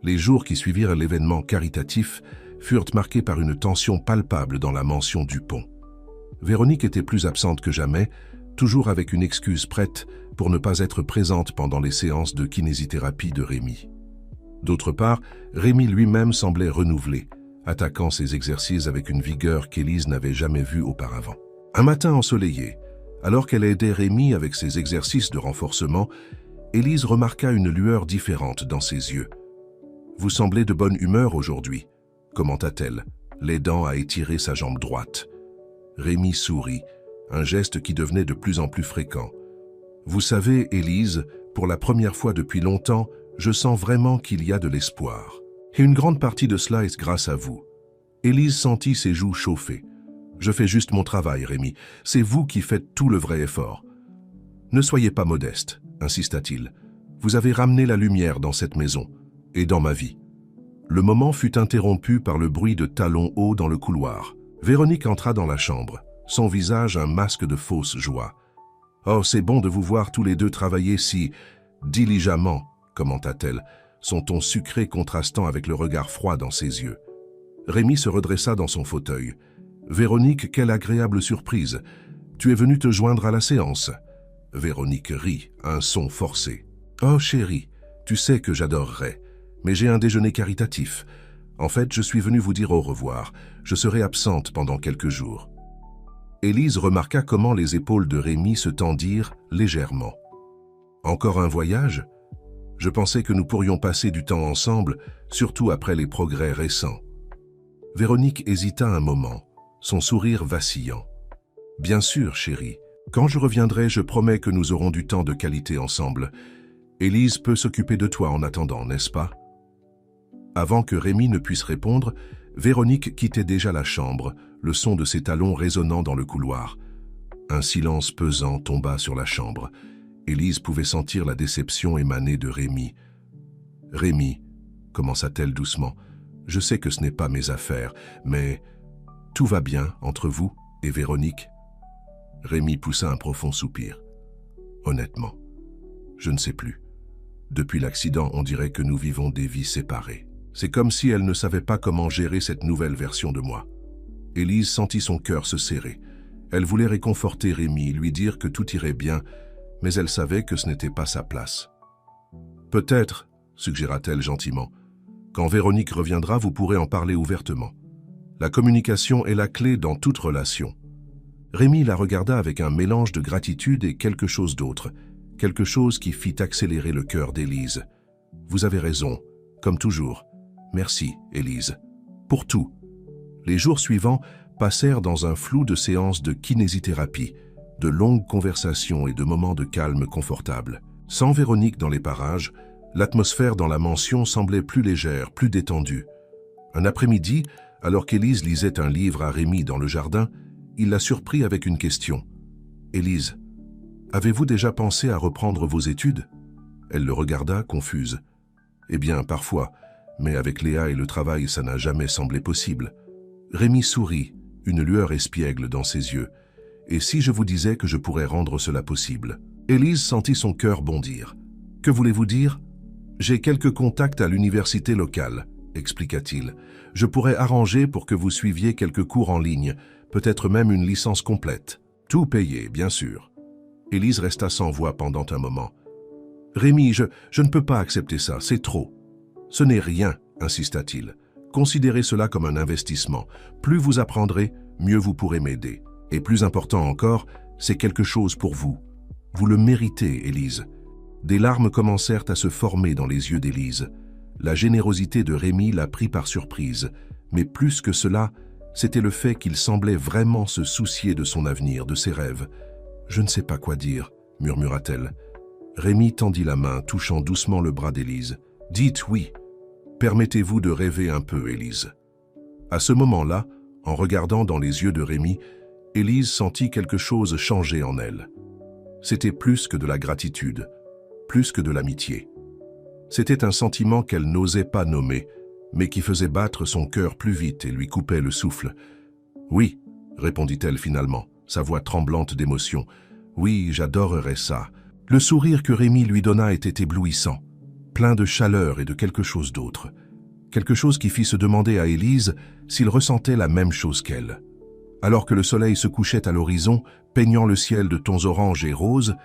Les jours qui suivirent l'événement caritatif furent marqués par une tension palpable dans la mansion Dupont. Véronique était plus absente que jamais, toujours avec une excuse prête pour ne pas être présente pendant les séances de kinésithérapie de Rémi. D'autre part, Rémi lui-même semblait renouvelé, attaquant ses exercices avec une vigueur qu'Élise n'avait jamais vue auparavant. Un matin ensoleillé, alors qu'elle aidait Rémi avec ses exercices de renforcement, Élise remarqua une lueur différente dans ses yeux. « Vous semblez de bonne humeur aujourd'hui » commenta-t-elle, l'aidant à étirer sa jambe droite. Rémi sourit, un geste qui devenait de plus en plus fréquent. « Vous savez, Élise, pour la première fois depuis longtemps, je sens vraiment qu'il y a de l'espoir. Et une grande partie de cela est grâce à vous. » Élise sentit ses joues chauffer. « Je fais juste mon travail, Rémi. C'est vous qui faites tout le vrai effort. »« Ne soyez pas modeste, » insista-t-il. « Vous avez ramené la lumière dans cette maison, et dans ma vie. » Le moment fut interrompu par le bruit de talons hauts dans le couloir. Véronique entra dans la chambre, son visage un masque de fausse joie. « Oh, c'est bon de vous voir tous les deux travailler si diligemment, » commenta-t-elle, son ton sucré contrastant avec le regard froid dans ses yeux. Rémi se redressa dans son fauteuil. « Véronique, quelle agréable surprise. Tu es venue te joindre à la séance. » Véronique rit, un son forcé. « Oh chérie, tu sais que j'adorerais. Mais j'ai un déjeuner caritatif. En fait, je suis venue vous dire au revoir. Je serai absente pendant quelques jours. » Élise remarqua comment les épaules de Rémi se tendirent légèrement. « Encore un voyage ? Je pensais que nous pourrions passer du temps ensemble, surtout après les progrès récents. » Véronique hésita un moment, son sourire vacillant. « Bien sûr, chérie. Quand je reviendrai, je promets que nous aurons du temps de qualité ensemble. Élise peut s'occuper de toi en attendant, n'est-ce pas ?» Avant que Rémi ne puisse répondre, Véronique quittait déjà la chambre, le son de ses talons résonnant dans le couloir. Un silence pesant tomba sur la chambre. Élise pouvait sentir la déception émaner de Rémi. « Rémi, » commença-t-elle doucement, « je sais que ce n'est pas mes affaires, mais tout va bien entre vous et Véronique ?» Rémi poussa un profond soupir. « Honnêtement, je ne sais plus. Depuis l'accident, on dirait que nous vivons des vies séparées. C'est comme si elle ne savait pas comment gérer cette nouvelle version de moi. Élise sentit son cœur se serrer. Elle voulait réconforter Rémi, lui dire que tout irait bien, mais elle savait que ce n'était pas sa place. « Peut-être, » suggéra-t-elle gentiment, « quand Véronique reviendra, vous pourrez en parler ouvertement. La communication est la clé dans toute relation. » Rémi la regarda avec un mélange de gratitude et quelque chose d'autre, quelque chose qui fit accélérer le cœur d'Élise. « Vous avez raison, comme toujours. Merci, Élise. Pour tout. » Les jours suivants passèrent dans un flou de séances de kinésithérapie, de longues conversations et de moments de calme confortable. Sans Véronique dans les parages, l'atmosphère dans la mansion semblait plus légère, plus détendue. Un après-midi, alors qu'Élise lisait un livre à Rémi dans le jardin, il la surprit avec une question. « Élise, avez-vous déjà pensé à reprendre vos études ?» Elle le regarda, confuse. « Eh bien, parfois, mais avec Léa et le travail, ça n'a jamais semblé possible. » Rémi sourit, une lueur espiègle dans ses yeux. « Et si je vous disais que je pourrais rendre cela possible ?» Élise sentit son cœur bondir. « Que voulez-vous dire ?»« J'ai quelques contacts à l'université locale, » expliqua-t-il. « Je pourrais arranger pour que vous suiviez quelques cours en ligne, peut-être même une licence complète. Tout payé, bien sûr. » Élise resta sans voix pendant un moment. « Rémi, je ne peux pas accepter ça, c'est trop. »« Ce n'est rien, » insista-t-il. « Considérez cela comme un investissement. Plus vous apprendrez, mieux vous pourrez m'aider. Et plus important encore, c'est quelque chose pour vous. Vous le méritez, Élise. » Des larmes commencèrent à se former dans les yeux d'Élise. La générosité de Rémi la prit par surprise, mais plus que cela, c'était le fait qu'il semblait vraiment se soucier de son avenir, de ses rêves. « Je ne sais pas quoi dire, » murmura-t-elle. Rémi tendit la main, touchant doucement le bras d'Élise. « Dites oui. Permettez-vous de rêver un peu, Élise. » À ce moment-là, en regardant dans les yeux de Rémi, Élise sentit quelque chose changer en elle. C'était plus que de la gratitude, plus que de l'amitié. C'était un sentiment qu'elle n'osait pas nommer, mais qui faisait battre son cœur plus vite et lui coupait le souffle. « Oui, » répondit-elle finalement, sa voix tremblante d'émotion. « Oui, j'adorerais ça. » Le sourire que Rémi lui donna était éblouissant, plein de chaleur et de quelque chose d'autre. Quelque chose qui fit se demander à Élise s'il ressentait la même chose qu'elle. Alors que le soleil se couchait à l'horizon, peignant le ciel de tons orange et roses,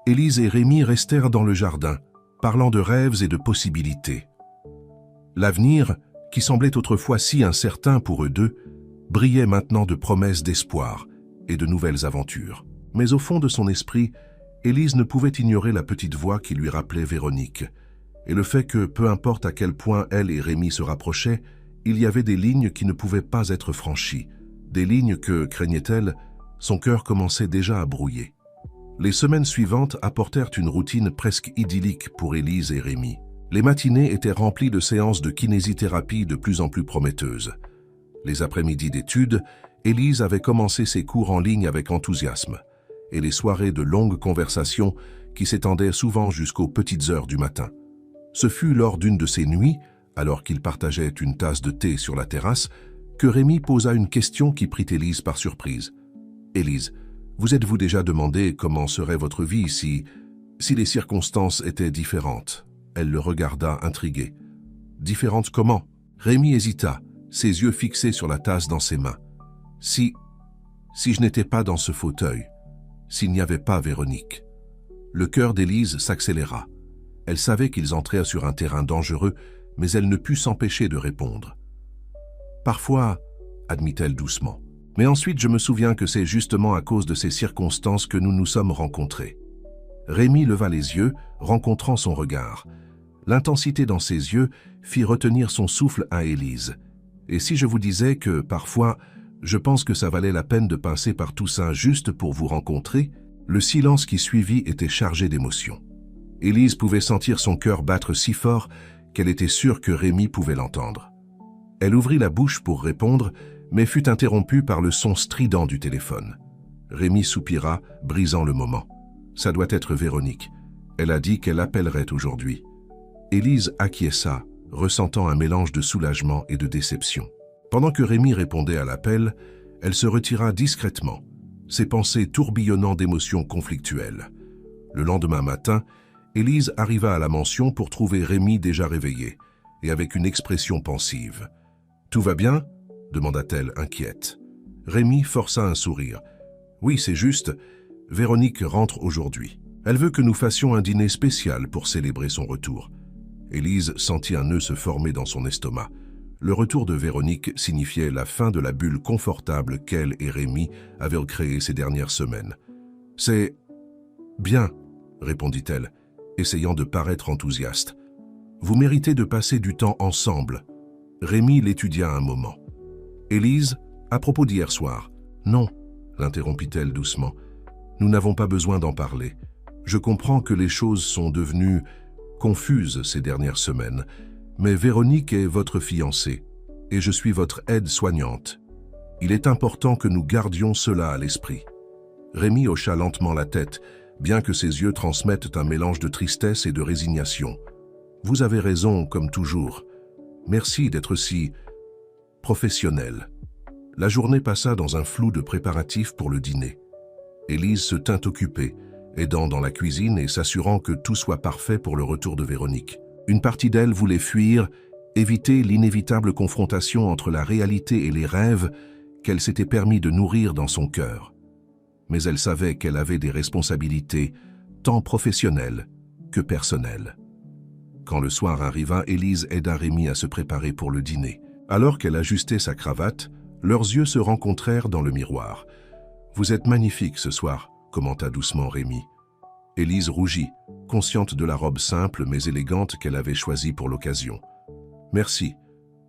Élise et Rémi restèrent dans le jardin, parlant de rêves et de possibilités. L'avenir, qui semblait autrefois si incertain pour eux deux, brillait maintenant de promesses d'espoir et de nouvelles aventures. Mais au fond de son esprit, Élise ne pouvait ignorer la petite voix qui lui rappelait Véronique, et le fait que, peu importe à quel point elle et Rémi se rapprochaient, il y avait des lignes qui ne pouvaient pas être franchies, des lignes que, craignait-elle, son cœur commençait déjà à brouiller. Les semaines suivantes apportèrent une routine presque idyllique pour Élise et Rémi. Les matinées étaient remplies de séances de kinésithérapie de plus en plus prometteuses. Les après-midi d'études, Élise avait commencé ses cours en ligne avec enthousiasme, et les soirées de longues conversations qui s'étendaient souvent jusqu'aux petites heures du matin. Ce fut lors d'une de ces nuits, alors qu'ils partageaient une tasse de thé sur la terrasse, que Rémi posa une question qui prit Élise par surprise. « Élise, vous êtes-vous déjà demandé comment serait votre vie si les circonstances étaient différentes ?» Elle le regarda intriguée. « Différentes comment ?» Rémi hésita, ses yeux fixés sur la tasse dans ses mains. « Si je n'étais pas dans ce fauteuil, s'il n'y avait pas Véronique. » Le cœur d'Élise s'accéléra. Elle savait qu'ils entraient sur un terrain dangereux, mais elle ne put s'empêcher de répondre. « Parfois, » admit-elle doucement, « mais ensuite je me souviens que c'est justement à cause de ces circonstances que nous nous sommes rencontrés. » Rémi leva les yeux, rencontrant son regard. L'intensité dans ses yeux fit retenir son souffle à Élise. « Et si je vous disais que, parfois, je pense que ça valait la peine de passer par tout ça juste pour vous rencontrer ?» Le silence qui suivit était chargé d'émotion. Élise pouvait sentir son cœur battre si fort qu'elle était sûre que Rémi pouvait l'entendre. Elle ouvrit la bouche pour répondre, mais fut interrompue par le son strident du téléphone. Rémi soupira, brisant le moment. « Ça doit être Véronique. Elle a dit qu'elle appellerait aujourd'hui. » Élise acquiesça, ressentant un mélange de soulagement et de déception. Pendant que Rémi répondait à l'appel, elle se retira discrètement, ses pensées tourbillonnant d'émotions conflictuelles. Le lendemain matin, Élise arriva à la mansion pour trouver Rémi déjà réveillé, et avec une expression pensive. « Tout va bien ?» demanda-t-elle inquiète. Rémi força un sourire. Oui, c'est juste, Véronique rentre aujourd'hui. Elle veut que nous fassions un dîner spécial pour célébrer son retour. Élise sentit un nœud se former dans son estomac. Le retour de Véronique signifiait la fin de la bulle confortable qu'elle et Rémi avaient créée ces dernières semaines. « C'est bien, » répondit-elle, essayant de paraître enthousiaste. « Vous méritez de passer du temps ensemble. » Rémi l'étudia un moment. « Élise, à propos d'hier soir. »« Non, » l'interrompit-elle doucement. « Nous n'avons pas besoin d'en parler. Je comprends que les choses sont devenues confuses ces dernières semaines, mais Véronique est votre fiancée et je suis votre aide-soignante. Il est important que nous gardions cela à l'esprit. » Rémi hocha lentement la tête, bien que ses yeux transmettent un mélange de tristesse et de résignation. « Vous avez raison, comme toujours. Merci d'être si professionnel. » La journée passa dans un flou de préparatifs pour le dîner. Élise se tint occupée, aidant dans la cuisine et s'assurant que tout soit parfait pour le retour de Véronique. Une partie d'elle voulait fuir, éviter l'inévitable confrontation entre la réalité et les rêves qu'elle s'était permis de nourrir dans son cœur. Mais elle savait qu'elle avait des responsabilités, tant professionnelles que personnelles. Quand le soir arriva, Élise aida Rémi à se préparer pour le dîner. Alors qu'elle ajustait sa cravate, leurs yeux se rencontrèrent dans le miroir. « Vous êtes magnifique ce soir », commenta doucement Rémi. Élise rougit, consciente de la robe simple mais élégante qu'elle avait choisie pour l'occasion. « Merci,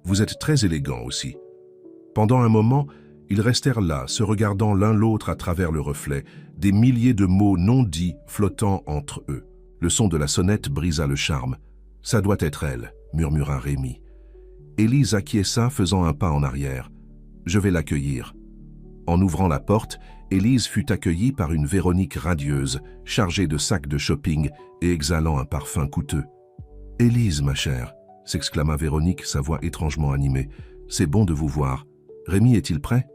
vous êtes très élégant aussi. » Pendant un moment, ils restèrent là, se regardant l'un l'autre à travers le reflet, des milliers de mots non dits flottant entre eux. Le son de la sonnette brisa le charme. « Ça doit être elle », murmura Rémi. Élise acquiesça, faisant un pas en arrière. « Je vais l'accueillir. » En ouvrant la porte, Élise fut accueillie par une Véronique radieuse, chargée de sacs de shopping et exhalant un parfum coûteux. « Élise, ma chère !» s'exclama Véronique, sa voix étrangement animée. « C'est bon de vous voir. Rémi est-il prêt ?»«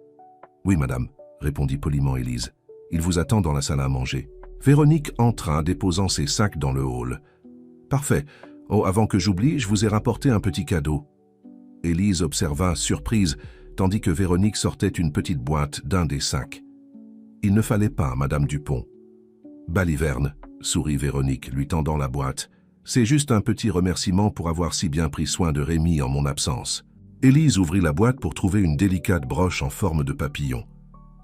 Oui, madame, » répondit poliment Élise. « Il vous attend dans la salle à manger. » Véronique entra, déposant ses sacs dans le hall. « Parfait. Oh, avant que j'oublie, je vous ai rapporté un petit cadeau. » Élise observa, surprise, tandis que Véronique sortait une petite boîte d'un des sacs. « Il ne fallait pas, madame Dupont. »« Baliverne, » sourit Véronique, lui tendant la boîte. « C'est juste un petit remerciement pour avoir si bien pris soin de Rémi en mon absence. » Élise ouvrit la boîte pour trouver une délicate broche en forme de papillon.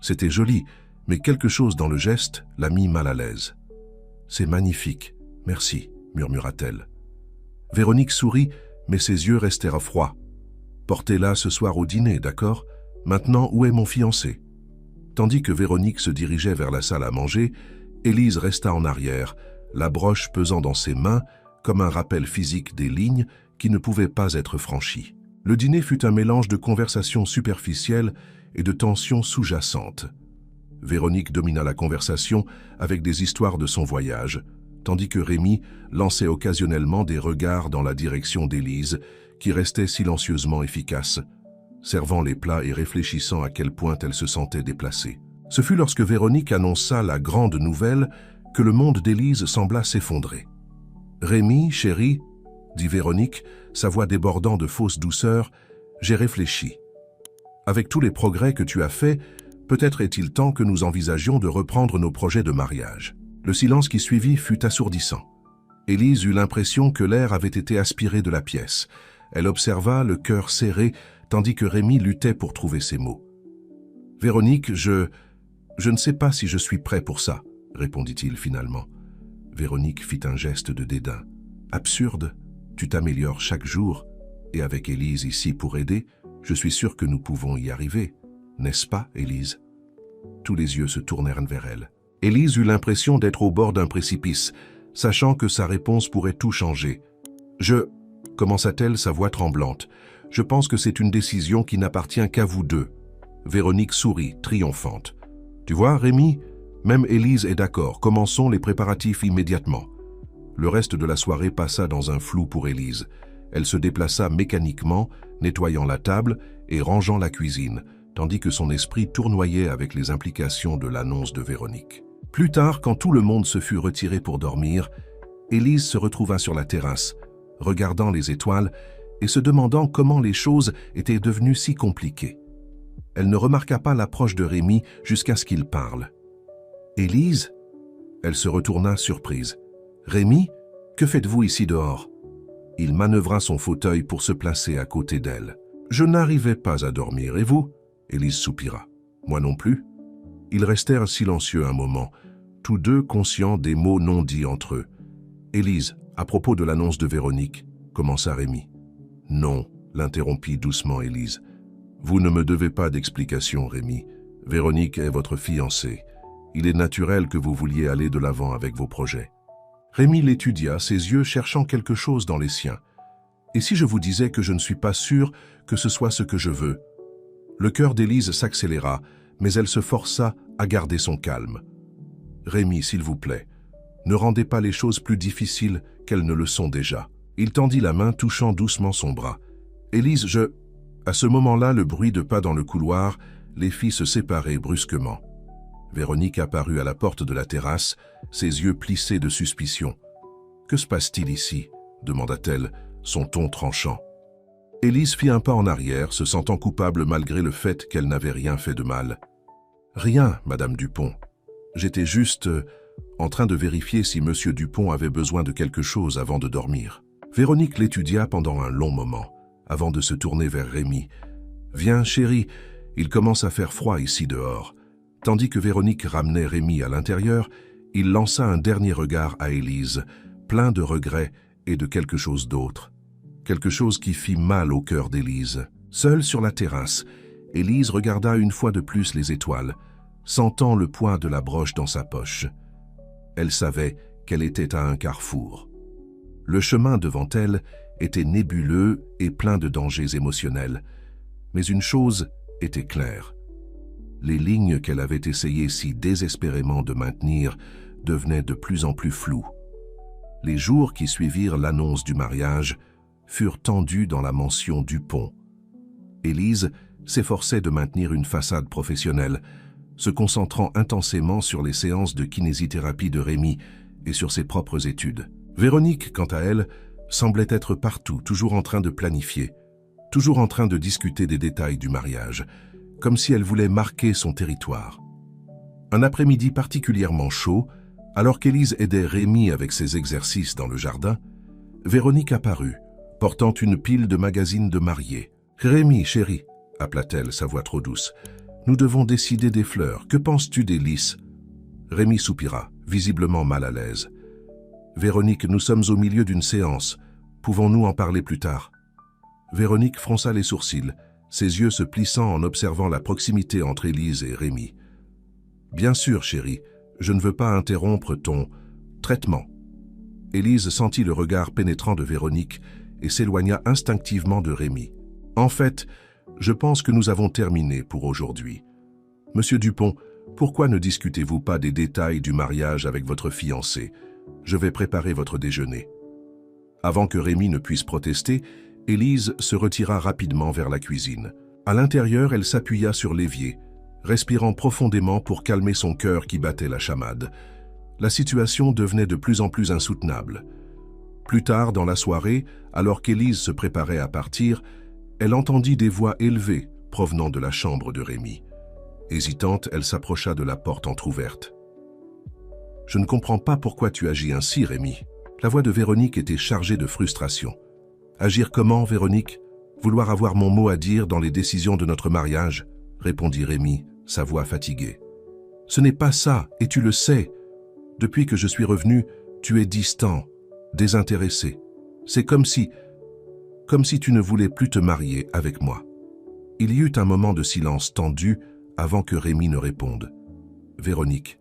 C'était joli, mais quelque chose dans le geste la mit mal à l'aise. « C'est magnifique, merci, » murmura-t-elle. Véronique sourit, mais ses yeux restèrent froids. « Portez-la ce soir au dîner, d'accord? Maintenant, où est mon fiancé ?» Tandis que Véronique se dirigeait vers la salle à manger, Élise resta en arrière, la broche pesant dans ses mains comme un rappel physique des lignes qui ne pouvaient pas être franchies. Le dîner fut un mélange de conversations superficielles et de tensions sous-jacentes. Véronique domina la conversation avec des histoires de son voyage, tandis que Rémi lançait occasionnellement des regards dans la direction d'Élise, qui restait silencieusement efficace, servant les plats et réfléchissant à quel point elle se sentait déplacée. Ce fut lorsque Véronique annonça la grande nouvelle que le monde d'Élise sembla s'effondrer. « Rémi, chéri, » dit Véronique, sa voix débordant de fausse douceur, « j'ai réfléchi. Avec tous les progrès que tu as faits, peut-être est-il temps que nous envisagions de reprendre nos projets de mariage. » Le silence qui suivit fut assourdissant. Élise eut l'impression que l'air avait été aspiré de la pièce. Elle observa, le cœur serré, tandis que Rémi luttait pour trouver ses mots. « Véronique, je ne sais pas si je suis prêt pour ça, » répondit-il finalement. Véronique fit un geste de dédain. « Absurde, tu t'améliores chaque jour, et avec Élise ici pour aider, je suis sûr que nous pouvons y arriver. N'est-ce pas, Élise ?» Tous les yeux se tournèrent vers elle. Élise eut l'impression d'être au bord d'un précipice, sachant que sa réponse pourrait tout changer. « commença-t-elle, sa voix tremblante. « Je pense que c'est une décision qui n'appartient qu'à vous deux. » Véronique sourit, triomphante. « Tu vois, Rémi, même Élise est d'accord, commençons les préparatifs immédiatement. » Le reste de la soirée passa dans un flou pour Élise. Elle se déplaça mécaniquement, nettoyant la table et rangeant la cuisine, tandis que son esprit tournoyait avec les implications de l'annonce de Véronique. Plus tard, quand tout le monde se fut retiré pour dormir, Élise se retrouva sur la terrasse, regardant les étoiles et se demandant comment les choses étaient devenues si compliquées. Elle ne remarqua pas l'approche de Rémi jusqu'à ce qu'il parle. « Élise ?» Elle se retourna surprise. « Rémi, que faites-vous ici dehors ?» Il manœuvra son fauteuil pour se placer à côté d'elle. « Je n'arrivais pas à dormir, et vous ?» Élise soupira. « Moi non plus. » Ils restèrent silencieux un moment, tous deux conscients des mots non dits entre eux. « Élise, à propos de l'annonce de Véronique, » commença Rémi. « Non, » l'interrompit doucement Élise. « Vous ne me devez pas d'explication, Rémi. Véronique est votre fiancée. Il est naturel que vous vouliez aller de l'avant avec vos projets. » Rémi l'étudia, ses yeux cherchant quelque chose dans les siens. « Et si je vous disais que je ne suis pas sûr que ce soit ce que je veux ?» Le cœur d'Élise s'accéléra, mais elle se força à garder son calme. « Rémi, s'il vous plaît, ne rendez pas les choses plus difficiles qu'elles ne le sont déjà. » Il tendit la main, touchant doucement son bras. « Élise, je... » À ce moment-là, le bruit de pas dans le couloir les fit se séparer brusquement. Véronique apparut à la porte de la terrasse, ses yeux plissés de suspicion. « Que se passe-t-il ici ?» demanda-t-elle, son ton tranchant. Élise fit un pas en arrière, se sentant coupable malgré le fait qu'elle n'avait rien fait de mal. « Rien, Madame Dupont. J'étais juste en train de vérifier si Monsieur Dupont avait besoin de quelque chose avant de dormir. » Véronique l'étudia pendant un long moment, avant de se tourner vers Rémi. « Viens, chérie, il commence à faire froid ici dehors. » Tandis que Véronique ramenait Rémi à l'intérieur, il lança un dernier regard à Élise, plein de regrets et de quelque chose d'autre. Quelque chose qui fit mal au cœur d'Élise. Seule sur la terrasse, Élise regarda une fois de plus les étoiles, sentant le poids de la broche dans sa poche. Elle savait qu'elle était à un carrefour. Le chemin devant elle était nébuleux et plein de dangers émotionnels. Mais une chose était claire. Les lignes qu'elle avait essayé si désespérément de maintenir devenaient de plus en plus floues. Les jours qui suivirent l'annonce du mariage furent tendus dans la mention Dupont. Élise s'efforçait de maintenir une façade professionnelle, se concentrant intensément sur les séances de kinésithérapie de Rémi et sur ses propres études. Véronique, quant à elle, semblait être partout, toujours en train de planifier, toujours en train de discuter des détails du mariage, comme si elle voulait marquer son territoire. Un après-midi particulièrement chaud, alors qu'Élise aidait Rémi avec ses exercices dans le jardin, Véronique apparut, portant une pile de magazines de mariés. « Rémi, chérie, » appela-t-elle, sa voix trop douce, « nous devons décider des fleurs. Que penses-tu des lys ?» Rémi soupira, visiblement mal à l'aise. « Véronique, nous sommes au milieu d'une séance. Pouvons-nous en parler plus tard ?» Véronique fronça les sourcils, ses yeux se plissant en observant la proximité entre Élise et Rémi. « Bien sûr, chérie, je ne veux pas interrompre ton traitement. » Élise sentit le regard pénétrant de Véronique et s'éloigna instinctivement de Rémi. « En fait, je pense que nous avons terminé pour aujourd'hui. Monsieur Dupont, pourquoi ne discutez-vous pas des détails du mariage avec votre fiancé? Je vais préparer votre déjeuner. » Avant que Rémi ne puisse protester, Élise se retira rapidement vers la cuisine. À l'intérieur, elle s'appuya sur l'évier, respirant profondément pour calmer son cœur qui battait la chamade. La situation devenait de plus en plus insoutenable. Plus tard dans la soirée, alors qu'Élise se préparait à partir, elle entendit des voix élevées provenant de la chambre de Rémi. Hésitante, elle s'approcha de la porte entr'ouverte. « Je ne comprends pas pourquoi tu agis ainsi, Rémi. » La voix de Véronique était chargée de frustration. « Agir comment, Véronique? Vouloir avoir mon mot à dire dans les décisions de notre mariage ?» répondit Rémi, sa voix fatiguée. « Ce n'est pas ça, et tu le sais. Depuis que je suis revenu, tu es distant, désintéressé. C'est comme si tu ne voulais plus te marier avec moi. » Il y eut un moment de silence tendu avant que Rémi ne réponde. « Véronique,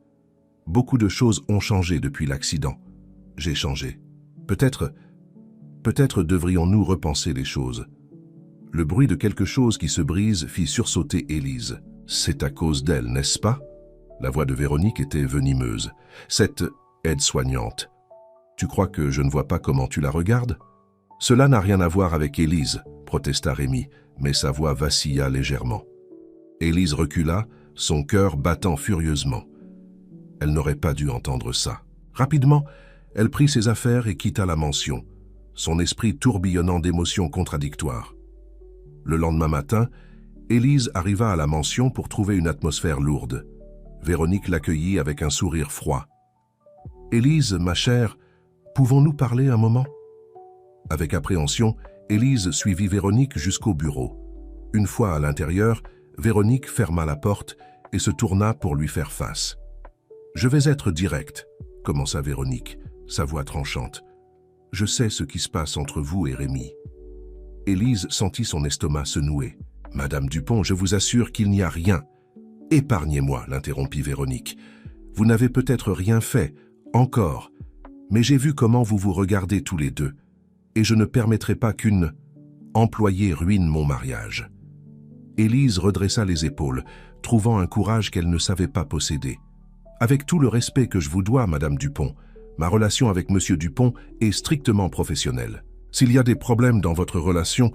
beaucoup de choses ont changé depuis l'accident. J'ai changé. Peut-être devrions-nous repenser les choses. » Le bruit de quelque chose qui se brise fit sursauter Élise. « C'est à cause d'elle, n'est-ce pas ?» La voix de Véronique était venimeuse. « Cette aide-soignante. Tu crois que je ne vois pas comment tu la regardes ?»« Cela n'a rien à voir avec Élise, » protesta Rémi, mais sa voix vacilla légèrement. Élise recula, son cœur battant furieusement. Elle n'aurait pas dû entendre ça. Rapidement, elle prit ses affaires et quitta la mansion, son esprit tourbillonnant d'émotions contradictoires. Le lendemain matin, Élise arriva à la mansion pour trouver une atmosphère lourde. Véronique l'accueillit avec un sourire froid. « Élise, ma chère, pouvons-nous parler un moment ?» Avec appréhension, Élise suivit Véronique jusqu'au bureau. Une fois à l'intérieur, Véronique ferma la porte et se tourna pour lui faire face. « Je vais être directe, » commença Véronique, sa voix tranchante. « Je sais ce qui se passe entre vous et Rémi. » Élise sentit son estomac se nouer. « Madame Dupont, je vous assure qu'il n'y a rien. »« Épargnez-moi, » l'interrompit Véronique. « Vous n'avez peut-être rien fait, encore, mais j'ai vu comment vous vous regardez tous les deux, et je ne permettrai pas qu'une employée ruine mon mariage. » Élise redressa les épaules, trouvant un courage qu'elle ne savait pas posséder. « Avec tout le respect que je vous dois, Madame Dupont, ma relation avec Monsieur Dupont est strictement professionnelle. S'il y a des problèmes dans votre relation,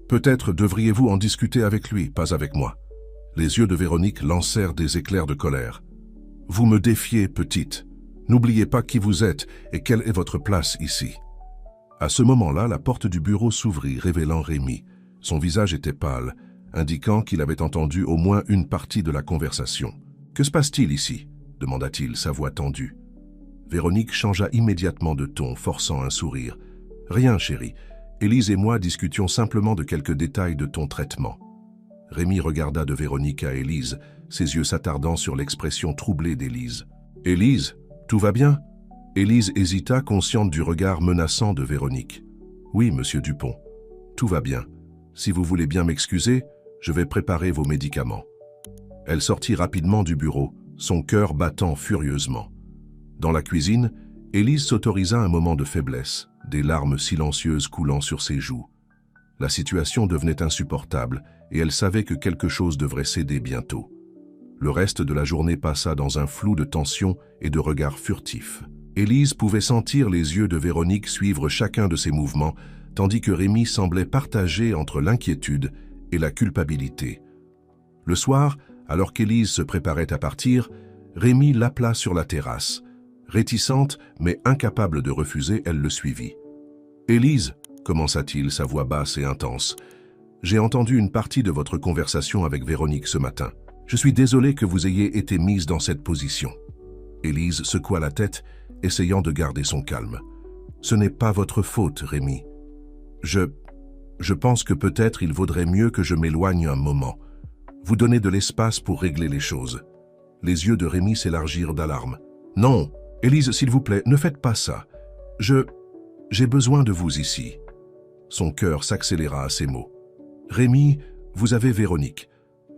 peut-être devriez-vous en discuter avec lui, pas avec moi. » Les yeux de Véronique lancèrent des éclairs de colère. « Vous me défiez, petite. N'oubliez pas qui vous êtes et quelle est votre place ici. » À ce moment-là, la porte du bureau s'ouvrit, révélant Rémi. Son visage était pâle, indiquant qu'il avait entendu au moins une partie de la conversation. « Que se passe-t-il ici ?» demanda-t-il, sa voix tendue. Véronique changea immédiatement de ton, forçant un sourire. « Rien, chérie. Élise et moi discutions simplement de quelques détails de ton traitement. » Rémi regarda de Véronique à Élise, ses yeux s'attardant sur l'expression troublée d'Élise. « Élise, tout va bien ?» Élise hésita, consciente du regard menaçant de Véronique. « Oui, monsieur Dupont, tout va bien. Si vous voulez bien m'excuser, je vais préparer vos médicaments. » Elle sortit rapidement du bureau, son cœur battant furieusement. Dans la cuisine, Élise s'autorisa un moment de faiblesse, des larmes silencieuses coulant sur ses joues. La situation devenait insupportable et elle savait que quelque chose devrait céder bientôt. Le reste de la journée passa dans un flou de tension et de regards furtifs. Élise pouvait sentir les yeux de Véronique suivre chacun de ses mouvements, tandis que Rémi semblait partagé entre l'inquiétude et la culpabilité. Le soir, alors qu'Élise se préparait à partir, Rémi l'appela sur la terrasse. Réticente, mais incapable de refuser, elle le suivit. « Élise, » commença-t-il, sa voix basse et intense, « j'ai entendu une partie de votre conversation avec Véronique ce matin. Je suis désolé que vous ayez été mise dans cette position. » Élise secoua la tête, essayant de garder son calme. « Ce n'est pas votre faute, Rémi. Je pense que peut-être il vaudrait mieux que je m'éloigne un moment. Vous donnez de l'espace pour régler les choses. » Les yeux de Rémi s'élargirent d'alarme. « Non, Élise, s'il vous plaît, ne faites pas ça. J'ai besoin de vous ici. » Son cœur s'accéléra à ces mots. « Rémi, vous avez Véronique.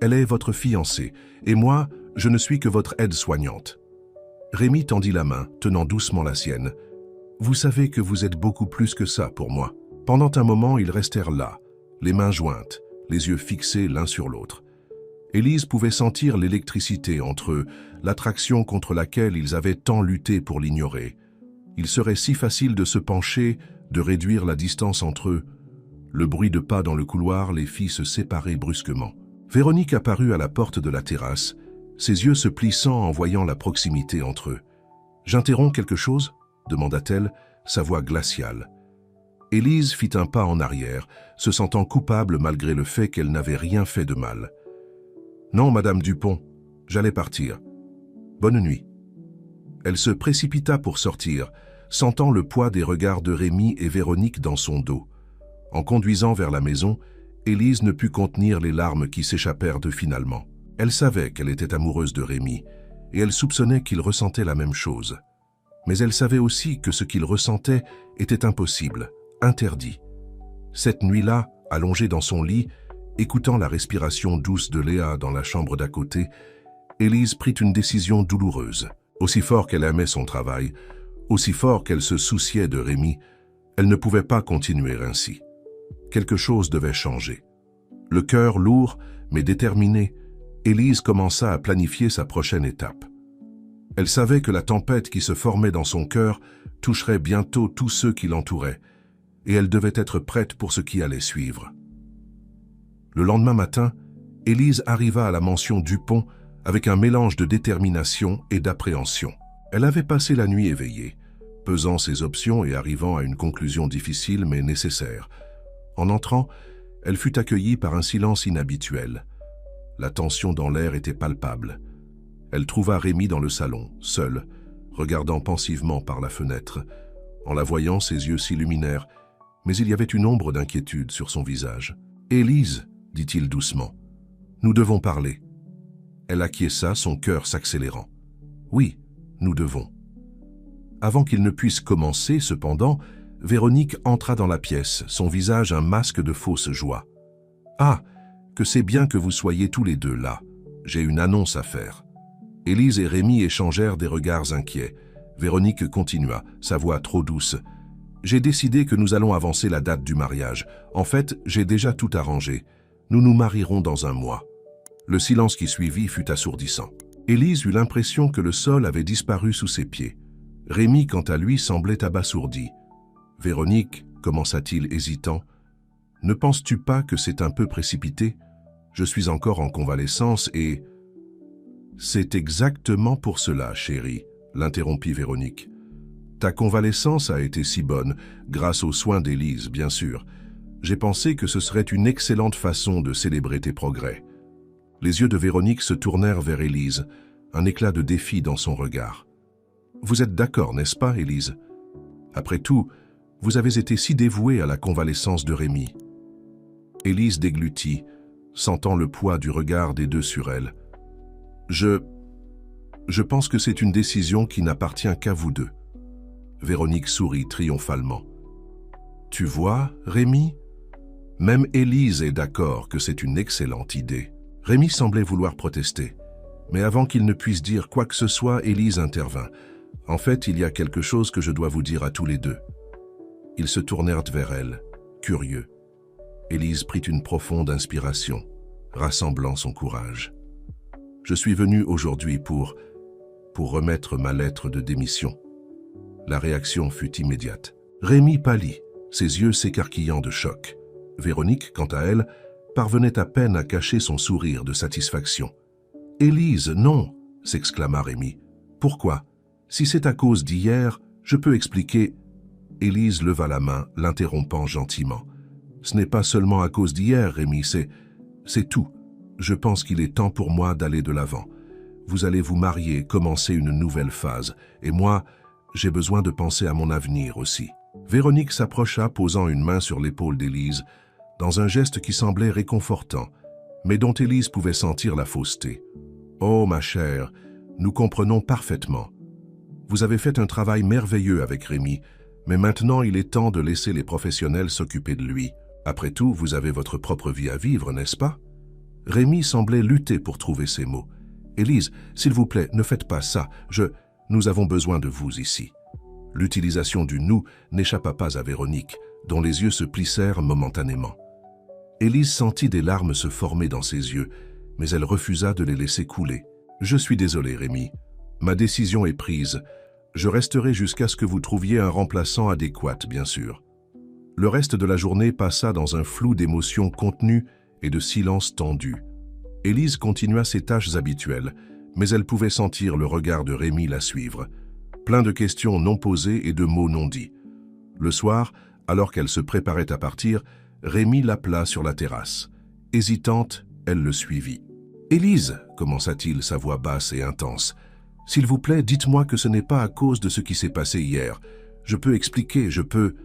Elle est votre fiancée, et moi, je ne suis que votre aide-soignante. » Rémi tendit la main, tenant doucement la sienne. « Vous savez que vous êtes beaucoup plus que ça pour moi. » Pendant un moment, ils restèrent là, les mains jointes, les yeux fixés l'un sur l'autre. Élise pouvait sentir l'électricité entre eux, l'attraction contre laquelle ils avaient tant lutté pour l'ignorer. Il serait si facile de se pencher, de réduire la distance entre eux. Le bruit de pas dans le couloir les fit se séparer brusquement. Véronique apparut à la porte de la terrasse, ses yeux se plissant en voyant la proximité entre eux. « J'interromps quelque chose ?» demanda-t-elle, sa voix glaciale. Élise fit un pas en arrière, se sentant coupable malgré le fait qu'elle n'avait rien fait de mal. « Non, Madame Dupont, j'allais partir. Bonne nuit. » Elle se précipita pour sortir, sentant le poids des regards de Rémi et Véronique dans son dos. En conduisant vers la maison, Élise ne put contenir les larmes qui s'échappèrent d'eux finalement. Elle savait qu'elle était amoureuse de Rémi, et elle soupçonnait qu'il ressentait la même chose. Mais elle savait aussi que ce qu'il ressentait était impossible, interdit. Cette nuit-là, allongée dans son lit, écoutant la respiration douce de Léa dans la chambre d'à côté, Élise prit une décision douloureuse. Aussi fort qu'elle aimait son travail, aussi fort qu'elle se souciait de Rémi, elle ne pouvait pas continuer ainsi. Quelque chose devait changer. Le cœur lourd, mais déterminé, Élise commença à planifier sa prochaine étape. Elle savait que la tempête qui se formait dans son cœur toucherait bientôt tous ceux qui l'entouraient, et elle devait être prête pour ce qui allait suivre. Le lendemain matin, Élise arriva à la mansion Dupont avec un mélange de détermination et d'appréhension. Elle avait passé la nuit éveillée, pesant ses options et arrivant à une conclusion difficile mais nécessaire. En entrant, elle fut accueillie par un silence inhabituel, La tension dans l'air était palpable. Elle trouva Rémi dans le salon, seul, regardant pensivement par la fenêtre. En la voyant, ses yeux s'illuminèrent, mais il y avait une ombre d'inquiétude sur son visage. « Élise, dit-il doucement, nous devons parler. » Elle acquiesça, son cœur s'accélérant. « Oui, nous devons. » Avant qu'il ne puisse commencer, cependant, Véronique entra dans la pièce, son visage un masque de fausse joie. « Ah, que c'est bien que vous soyez tous les deux là. J'ai une annonce à faire. » Élise et Rémi échangèrent des regards inquiets. Véronique continua, sa voix trop douce. « J'ai décidé que nous allons avancer la date du mariage. En fait, j'ai déjà tout arrangé. Nous nous marierons dans un mois. » Le silence qui suivit fut assourdissant. Élise eut l'impression que le sol avait disparu sous ses pieds. Rémi, quant à lui, semblait abasourdi. « Véronique, commença-t-il hésitant, ne penses-tu pas que c'est un peu précipité? Je suis encore en convalescence et... » « C'est exactement pour cela, chérie, » l'interrompit Véronique. « Ta convalescence a été si bonne, grâce aux soins d'Élise, bien sûr. J'ai pensé que ce serait une excellente façon de célébrer tes progrès. » Les yeux de Véronique se tournèrent vers Élise, un éclat de défi dans son regard. « Vous êtes d'accord, n'est-ce pas, Élise? Après tout, vous avez été si dévouée à la convalescence de Rémi. » Élise déglutit, sentant le poids du regard des deux sur elle. Je pense que c'est une décision qui n'appartient qu'à vous deux. » Véronique sourit triomphalement. « Tu vois, Rémi? Même Élise est d'accord que c'est une excellente idée. » Rémi semblait vouloir protester. Mais avant qu'il ne puisse dire quoi que ce soit, Élise intervint. « En fait, il y a quelque chose que je dois vous dire à tous les deux. » Ils se tournèrent vers elle, curieux. Élise prit une profonde inspiration, rassemblant son courage. « Je suis venu aujourd'hui pour remettre ma lettre de démission. » La réaction fut immédiate. Rémi pâlit, ses yeux s'écarquillant de choc. Véronique, quant à elle, parvenait à peine à cacher son sourire de satisfaction. « Élise, non !» s'exclama Rémi. « Pourquoi? Si c'est à cause d'hier, je peux expliquer. » Élise leva la main, l'interrompant gentiment. « Ce n'est pas seulement à cause d'hier, Rémi, c'est tout. Je pense qu'il est temps pour moi d'aller de l'avant. Vous allez vous marier, commencer une nouvelle phase. Et moi, j'ai besoin de penser à mon avenir aussi. » Véronique s'approcha, posant une main sur l'épaule d'Élise, dans un geste qui semblait réconfortant, mais dont Élise pouvait sentir la fausseté. « Oh, ma chère, nous comprenons parfaitement. Vous avez fait un travail merveilleux avec Rémi, mais maintenant il est temps de laisser les professionnels s'occuper de lui. Après tout, vous avez votre propre vie à vivre, n'est-ce pas? » Rémi semblait lutter pour trouver ses mots. « Élise, s'il vous plaît, ne faites pas ça. Nous avons besoin de vous ici. » L'utilisation du « nous » n'échappa pas à Véronique, dont les yeux se plissèrent momentanément. Élise sentit des larmes se former dans ses yeux, mais elle refusa de les laisser couler. « Je suis désolé, Rémi. Ma décision est prise. Je resterai jusqu'à ce que vous trouviez un remplaçant adéquat, bien sûr. » Le reste de la journée passa dans un flou d'émotions contenues et de silence tendu. Élise continua ses tâches habituelles, mais elle pouvait sentir le regard de Rémi la suivre. Plein de questions non posées et de mots non dits. Le soir, alors qu'elle se préparait à partir, Rémi l'appela sur la terrasse. Hésitante, elle le suivit. « Élise, commença-t-il, sa voix basse et intense, s'il vous plaît, dites-moi que ce n'est pas à cause de ce qui s'est passé hier. Je peux expliquer, je peux... »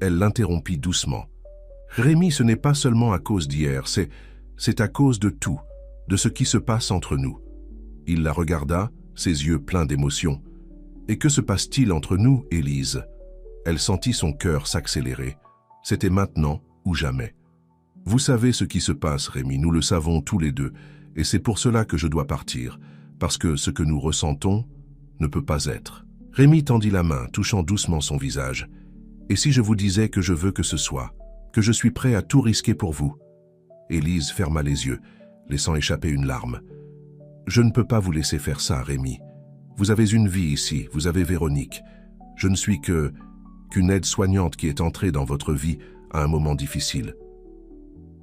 Elle l'interrompit doucement. « Rémi, ce n'est pas seulement à cause d'hier, c'est à cause de tout, de ce qui se passe entre nous. » Il la regarda, ses yeux pleins d'émotion. « Et que se passe-t-il entre nous, Élise ?» Elle sentit son cœur s'accélérer. C'était maintenant ou jamais. « Vous savez ce qui se passe, Rémi, nous le savons tous les deux, et c'est pour cela que je dois partir, parce que ce que nous ressentons ne peut pas être. » Rémi tendit la main, touchant doucement son visage. « Et si je vous disais que je veux que ce soit, que je suis prêt à tout risquer pour vous ?» Élise ferma les yeux, laissant échapper une larme. « Je ne peux pas vous laisser faire ça, Rémi. Vous avez une vie ici, vous avez Véronique. Je ne suis qu'une aide-soignante qui est entrée dans votre vie à un moment difficile.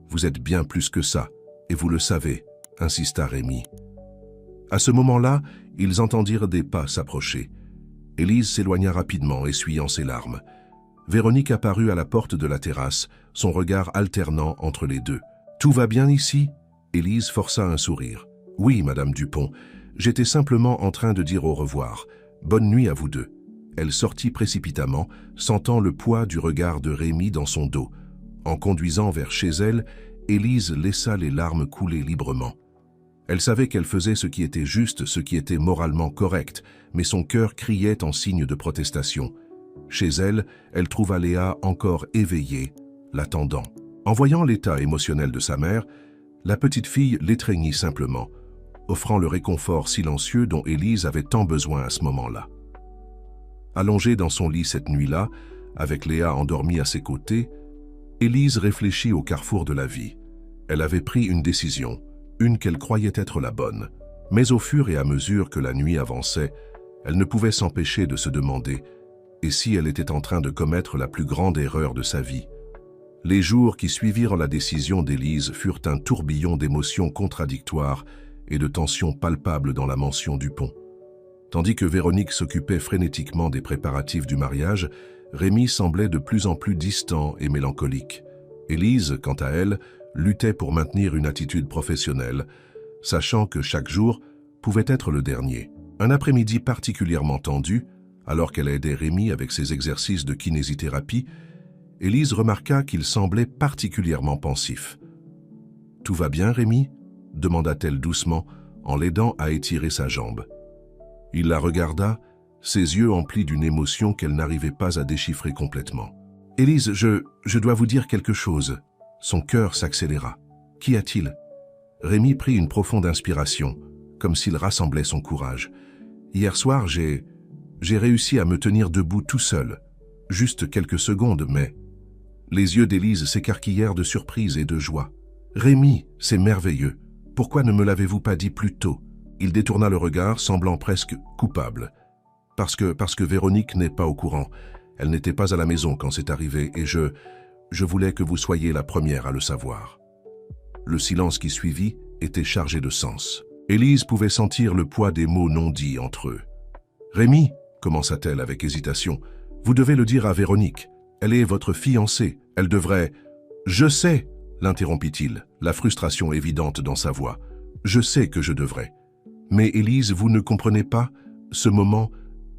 Vous êtes bien plus que ça, et vous le savez, » insista Rémi. À ce moment-là, ils entendirent des pas s'approcher. Élise s'éloigna rapidement, essuyant ses larmes. Véronique apparut à la porte de la terrasse, son regard alternant entre les deux. « Tout va bien ici ?» Élise força un sourire. « Oui, Madame Dupont, j'étais simplement en train de dire au revoir. Bonne nuit à vous deux. » Elle sortit précipitamment, sentant le poids du regard de Rémi dans son dos. En conduisant vers chez elle, Élise laissa les larmes couler librement. Elle savait qu'elle faisait ce qui était juste, ce qui était moralement correct, mais son cœur criait en signe de protestation. Chez elle, elle trouva Léa encore éveillée, l'attendant. En voyant l'état émotionnel de sa mère, la petite fille l'étreignit simplement, offrant le réconfort silencieux dont Élise avait tant besoin à ce moment-là. Allongée dans son lit cette nuit-là, avec Léa endormie à ses côtés, Élise réfléchit au carrefour de la vie. Elle avait pris une décision, une qu'elle croyait être la bonne. Mais au fur et à mesure que la nuit avançait, elle ne pouvait s'empêcher de se demander « et si elle était en train de commettre la plus grande erreur de sa vie ?» Les jours qui suivirent la décision d'Élise furent un tourbillon d'émotions contradictoires et de tensions palpables dans la mansion Dupont. Tandis que Véronique s'occupait frénétiquement des préparatifs du mariage, Rémi semblait de plus en plus distant et mélancolique. Élise, quant à elle, luttait pour maintenir une attitude professionnelle, sachant que chaque jour pouvait être le dernier. Un après-midi particulièrement tendu, alors qu'elle aidait Rémi avec ses exercices de kinésithérapie, Élise remarqua qu'il semblait particulièrement pensif. « Tout va bien, Rémi ?» demanda-t-elle doucement, en l'aidant à étirer sa jambe. Il la regarda, ses yeux emplis d'une émotion qu'elle n'arrivait pas à déchiffrer complètement. « Élise, je dois vous dire quelque chose. » Son cœur s'accéléra. « Qu'y a-t-il » Rémi prit une profonde inspiration, comme s'il rassemblait son courage. « Hier soir, j'ai réussi à me tenir debout tout seul. Juste quelques secondes, mais... » Les yeux d'Élise s'écarquillèrent de surprise et de joie. « Rémi, c'est merveilleux. Pourquoi ne me l'avez-vous pas dit plus tôt ?» Il détourna le regard, semblant presque coupable. « Parce que Véronique n'est pas au courant. Elle n'était pas à la maison quand c'est arrivé et je voulais que vous soyez la première à le savoir. » Le silence qui suivit était chargé de sens. Élise pouvait sentir le poids des mots non dits entre eux. « Rémi, commença-t-elle avec hésitation, vous devez le dire à Véronique. Elle est votre fiancée. Elle devrait... »« Je sais, l'interrompit-il, la frustration évidente dans sa voix. Je sais que je devrais. Mais Élise, vous ne comprenez pas, ce moment,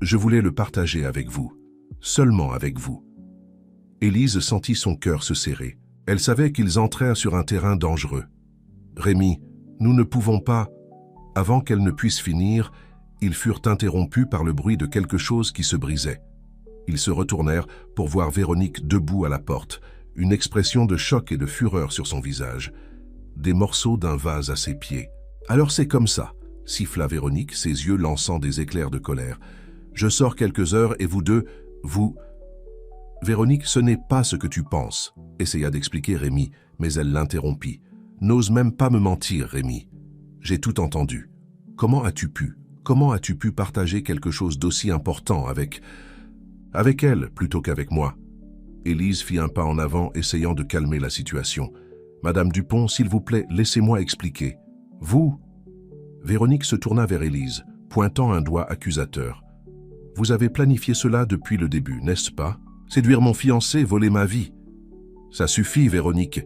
je voulais le partager avec vous. Seulement avec vous. » Élise sentit son cœur se serrer. Elle savait qu'ils entrèrent sur un terrain dangereux. « Rémi, nous ne pouvons pas... » Avant qu'elle ne puisse finir, ils furent interrompus par le bruit de quelque chose qui se brisait. Ils se retournèrent pour voir Véronique debout à la porte, une expression de choc et de fureur sur son visage. Des morceaux d'un vase à ses pieds. « Alors c'est comme ça », siffla Véronique, ses yeux lançant des éclairs de colère. « Je sors quelques heures et vous deux, vous... » « Véronique, ce n'est pas ce que tu penses, » essaya d'expliquer Rémi, mais elle l'interrompit. « N'ose même pas me mentir, Rémi. J'ai tout entendu. Comment as-tu pu partager quelque chose d'aussi important avec elle plutôt qu'avec moi ?» Élise fit un pas en avant, essayant de calmer la situation. « Madame Dupont, s'il vous plaît, laissez-moi expliquer. Vous... » Véronique se tourna vers Élise, pointant un doigt accusateur. « Vous avez planifié cela depuis le début, n'est-ce pas ? Séduire mon fiancé, voler ma vie. »« Ça suffit, Véronique !»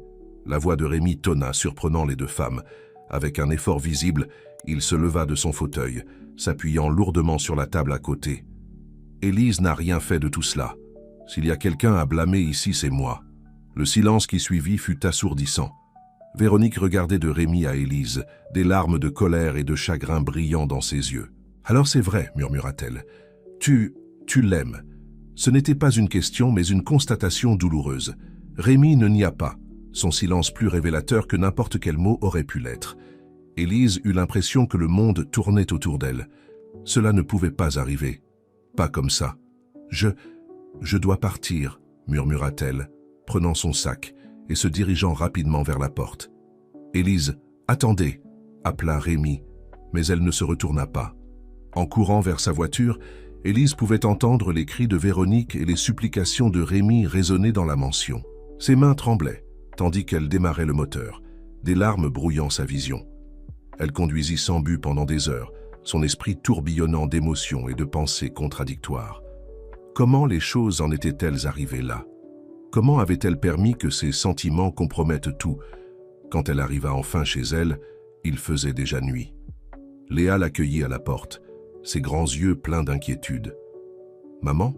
La voix de Rémi tonna, surprenant les deux femmes. Avec un effort visible, il se leva de son fauteuil, s'appuyant lourdement sur la table à côté. « Élise n'a rien fait de tout cela. S'il y a quelqu'un à blâmer ici, c'est moi. » Le silence qui suivit fut assourdissant. Véronique regardait de Rémi à Élise, des larmes de colère et de chagrin brillant dans ses yeux. « Alors c'est vrai, murmura-t-elle. Tu l'aimes. » Ce n'était pas une question, mais une constatation douloureuse. Rémi ne nia pas, son silence plus révélateur que n'importe quel mot aurait pu l'être. Élise eut l'impression que le monde tournait autour d'elle. Cela ne pouvait pas arriver. Pas comme ça. Je dois partir, murmura-t-elle, prenant son sac et se dirigeant rapidement vers la porte. Élise, attendez, appela Rémi, mais elle ne se retourna pas. En courant vers sa voiture, Élise pouvait entendre les cris de Véronique et les supplications de Rémi résonner dans la mansion. Ses mains tremblaient, tandis qu'elle démarrait le moteur, des larmes brouillant sa vision. Elle conduisit sans but pendant des heures, son esprit tourbillonnant d'émotions et de pensées contradictoires. Comment les choses en étaient-elles arrivées là? Comment avait-elle permis que ses sentiments compromettent tout? Quand elle arriva enfin chez elle, il faisait déjà nuit. Léa l'accueillit à la porte, ses grands yeux pleins d'inquiétude. « Maman,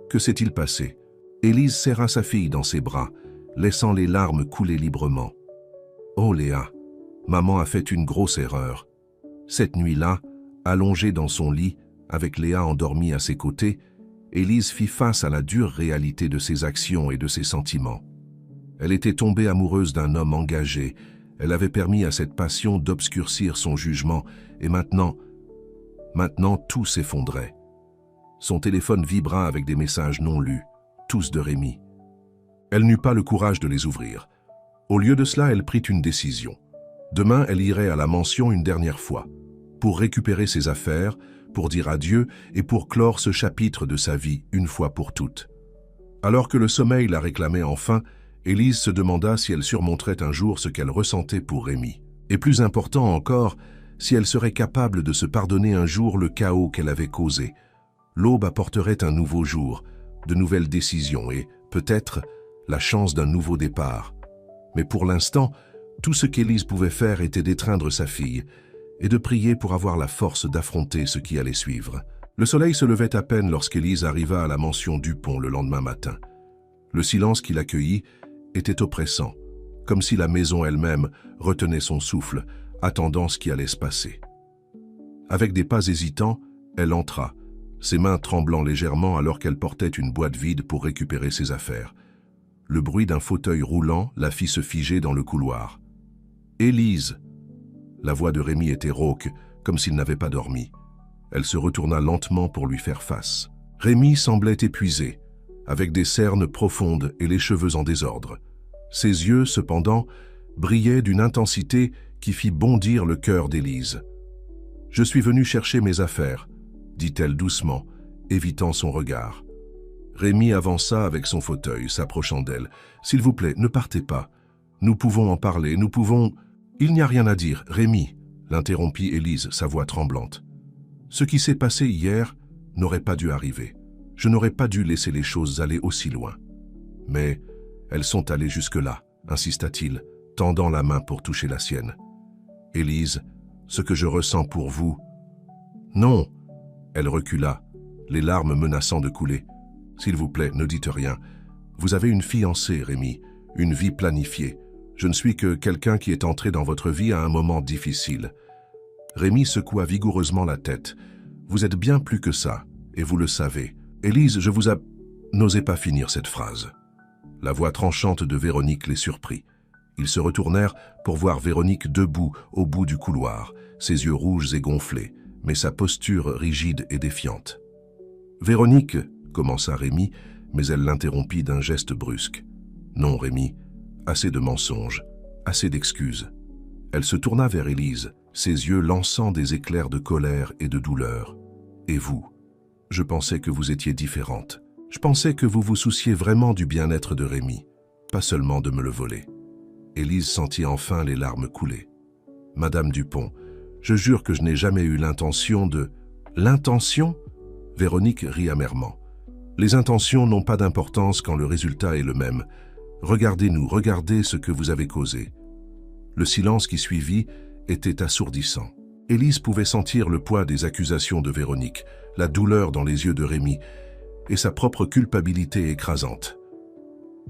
que s'est-il passé ?» Élise serra sa fille dans ses bras, laissant les larmes couler librement. « Oh Léa, maman a fait une grosse erreur. » Cette nuit-là, allongée dans son lit, avec Léa endormie à ses côtés, Élise fit face à la dure réalité de ses actions et de ses sentiments. Elle était tombée amoureuse d'un homme engagé, elle avait permis à cette passion d'obscurcir son jugement, et maintenant tout s'effondrait. Son téléphone vibra avec des messages non lus, tous de Rémi. Elle n'eut pas le courage de les ouvrir. Au lieu de cela, elle prit une décision. Demain, elle irait à la mansion une dernière fois, pour récupérer ses affaires, pour dire adieu et pour clore ce chapitre de sa vie une fois pour toutes. Alors que le sommeil la réclamait enfin, Élise se demanda si elle surmonterait un jour ce qu'elle ressentait pour Rémi. Et plus important encore, si elle serait capable de se pardonner un jour le chaos qu'elle avait causé. L'aube apporterait un nouveau jour, de nouvelles décisions et, peut-être, la chance d'un nouveau départ. Mais pour l'instant, tout ce qu'Élise pouvait faire était d'étreindre sa fille et de prier pour avoir la force d'affronter ce qui allait suivre. Le soleil se levait à peine lorsqu'Élise arriva à la mansion Dupont le lendemain matin. Le silence qui l'accueillit était oppressant, comme si la maison elle-même retenait son souffle, attendant ce qui allait se passer. Avec des pas hésitants, elle entra, ses mains tremblant légèrement alors qu'elle portait une boîte vide pour récupérer ses affaires. Le bruit d'un fauteuil roulant la fit se figer dans le couloir. « Élise !» La voix de Rémi était rauque, comme s'il n'avait pas dormi. Elle se retourna lentement pour lui faire face. Rémi semblait épuisé, avec des cernes profondes et les cheveux en désordre. Ses yeux, cependant, brillaient d'une intensité qui fit bondir le cœur d'Élise. « Je suis venue chercher mes affaires », dit-elle doucement, évitant son regard. Rémi avança avec son fauteuil, s'approchant d'elle. « S'il vous plaît, ne partez pas. Nous pouvons en parler, nous pouvons... » « Il n'y a rien à dire, Rémi, » l'interrompit Élise, sa voix tremblante. « Ce qui s'est passé hier n'aurait pas dû arriver. Je n'aurais pas dû laisser les choses aller aussi loin. » « Mais elles sont allées jusque-là, » insista-t-il, tendant la main pour toucher la sienne. « Élise, ce que je ressens pour vous... » « Non !» Elle recula, les larmes menaçant de couler. « S'il vous plaît, ne dites rien. Vous avez une fiancée, Rémi, une vie planifiée. Je ne suis que quelqu'un qui est entré dans votre vie à un moment difficile. » Rémi secoua vigoureusement la tête. « Vous êtes bien plus que ça, et vous le savez. Élise, je vous a... » N'osez pas finir cette phrase. La voix tranchante de Véronique les surprit. Ils se retournèrent pour voir Véronique debout au bout du couloir, ses yeux rouges et gonflés, mais sa posture rigide et défiante. « Véronique, » commença Rémi, mais elle l'interrompit d'un geste brusque. « Non, Rémi, assez de mensonges, assez d'excuses. » Elle se tourna vers Élise, ses yeux lançant des éclairs de colère et de douleur. « Et vous? Je pensais que vous étiez différente. Je pensais que vous vous souciez vraiment du bien-être de Rémi, pas seulement de me le voler. » Élise sentit enfin les larmes couler. « Madame Dupont, je jure que je n'ai jamais eu l'intention de... » « L'intention ?» Véronique rit amèrement. « Les intentions n'ont pas d'importance quand le résultat est le même. Regardez-nous, regardez ce que vous avez causé. » Le silence qui suivit était assourdissant. Élise pouvait sentir le poids des accusations de Véronique, la douleur dans les yeux de Rémi et sa propre culpabilité écrasante.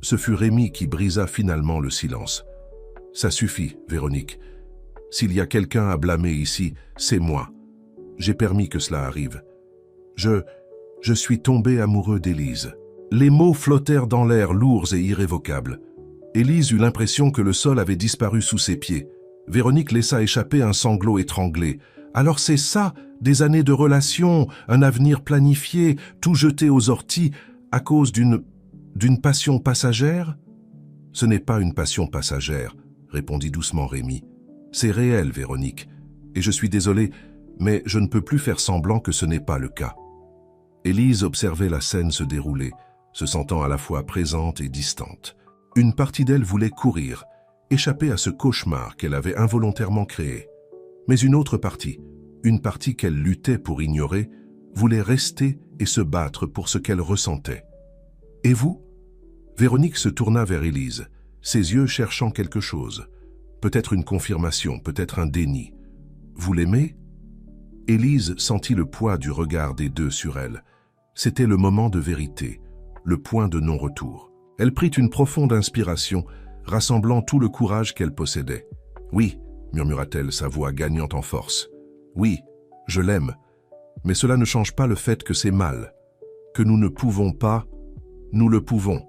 Ce fut Rémi qui brisa finalement le silence. « Ça suffit, Véronique. S'il y a quelqu'un à blâmer ici, c'est moi. J'ai permis que cela arrive. Je suis tombé amoureux d'Élise. » Les mots flottèrent dans l'air, lourds et irrévocables. Élise eut l'impression que le sol avait disparu sous ses pieds. Véronique laissa échapper un sanglot étranglé. « Alors c'est ça, des années de relation, un avenir planifié, tout jeté aux orties, à cause d'une passion passagère ?»« Ce n'est pas une passion passagère, » répondit doucement Rémi. « C'est réel, Véronique, et je suis désolé, mais je ne peux plus faire semblant que ce n'est pas le cas. » Élise observait la scène se dérouler, se sentant à la fois présente et distante. Une partie d'elle voulait courir, échapper à ce cauchemar qu'elle avait involontairement créé. Mais une autre partie, une partie qu'elle luttait pour ignorer, voulait rester et se battre pour ce qu'elle ressentait. « Et vous ?» Véronique se tourna vers Élise, ses yeux cherchant quelque chose. Peut-être une confirmation, peut-être un déni. Vous l'aimez? Élise sentit le poids du regard des deux sur elle. C'était le moment de vérité, le point de non-retour. Elle prit une profonde inspiration, rassemblant tout le courage qu'elle possédait. « Oui », murmura-t-elle, sa voix gagnant en force. « Oui, je l'aime, mais cela ne change pas le fait que c'est mal, que nous ne pouvons pas, nous le pouvons, »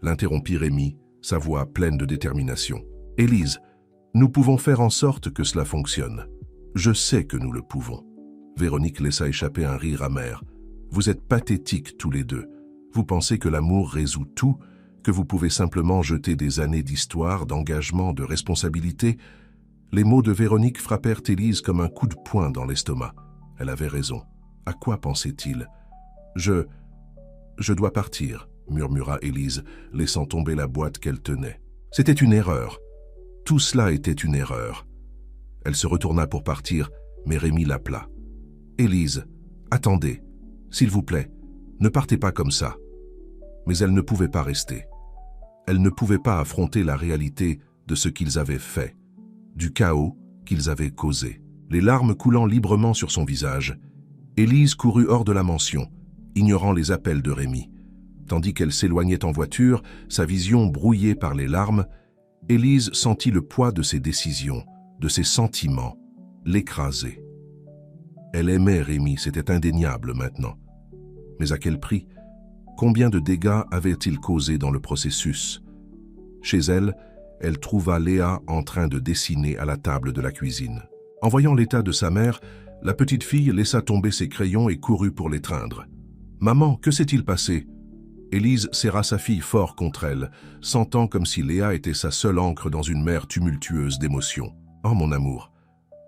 l'interrompit Rémi, sa voix pleine de détermination. « Élise, nous pouvons faire en sorte que cela fonctionne. Je sais que nous le pouvons. » Véronique laissa échapper un rire amer. « Vous êtes pathétiques tous les deux. Vous pensez que l'amour résout tout, que vous pouvez simplement jeter des années d'histoire, d'engagement, de responsabilité. » Les mots de Véronique frappèrent Élise comme un coup de poing dans l'estomac. Elle avait raison. À quoi pensait-il? Je dois partir, murmura Élise, laissant tomber la boîte qu'elle tenait. C'était une erreur. Tout cela était une erreur. Elle se retourna pour partir, mais Rémi l'appela. « Élise, attendez, s'il vous plaît, ne partez pas comme ça. » Mais elle ne pouvait pas rester. Elle ne pouvait pas affronter la réalité de ce qu'ils avaient fait, du chaos qu'ils avaient causé. Les larmes coulant librement sur son visage, Élise courut hors de la mansion, ignorant les appels de Rémi. Tandis qu'elle s'éloignait en voiture, sa vision brouillée par les larmes, Élise sentit le poids de ses décisions, de ses sentiments, l'écraser. Elle aimait Rémi, c'était indéniable maintenant. Mais à quel prix? Combien de dégâts avait-il causé dans le processus? Chez elle, elle trouva Léa en train de dessiner à la table de la cuisine. En voyant l'état de sa mère, la petite fille laissa tomber ses crayons et courut pour l'étreindre. « Maman, que s'est-il passé ?» Élise serra sa fille fort contre elle, sentant comme si Léa était sa seule ancre dans une mer tumultueuse d'émotions. « Oh mon amour,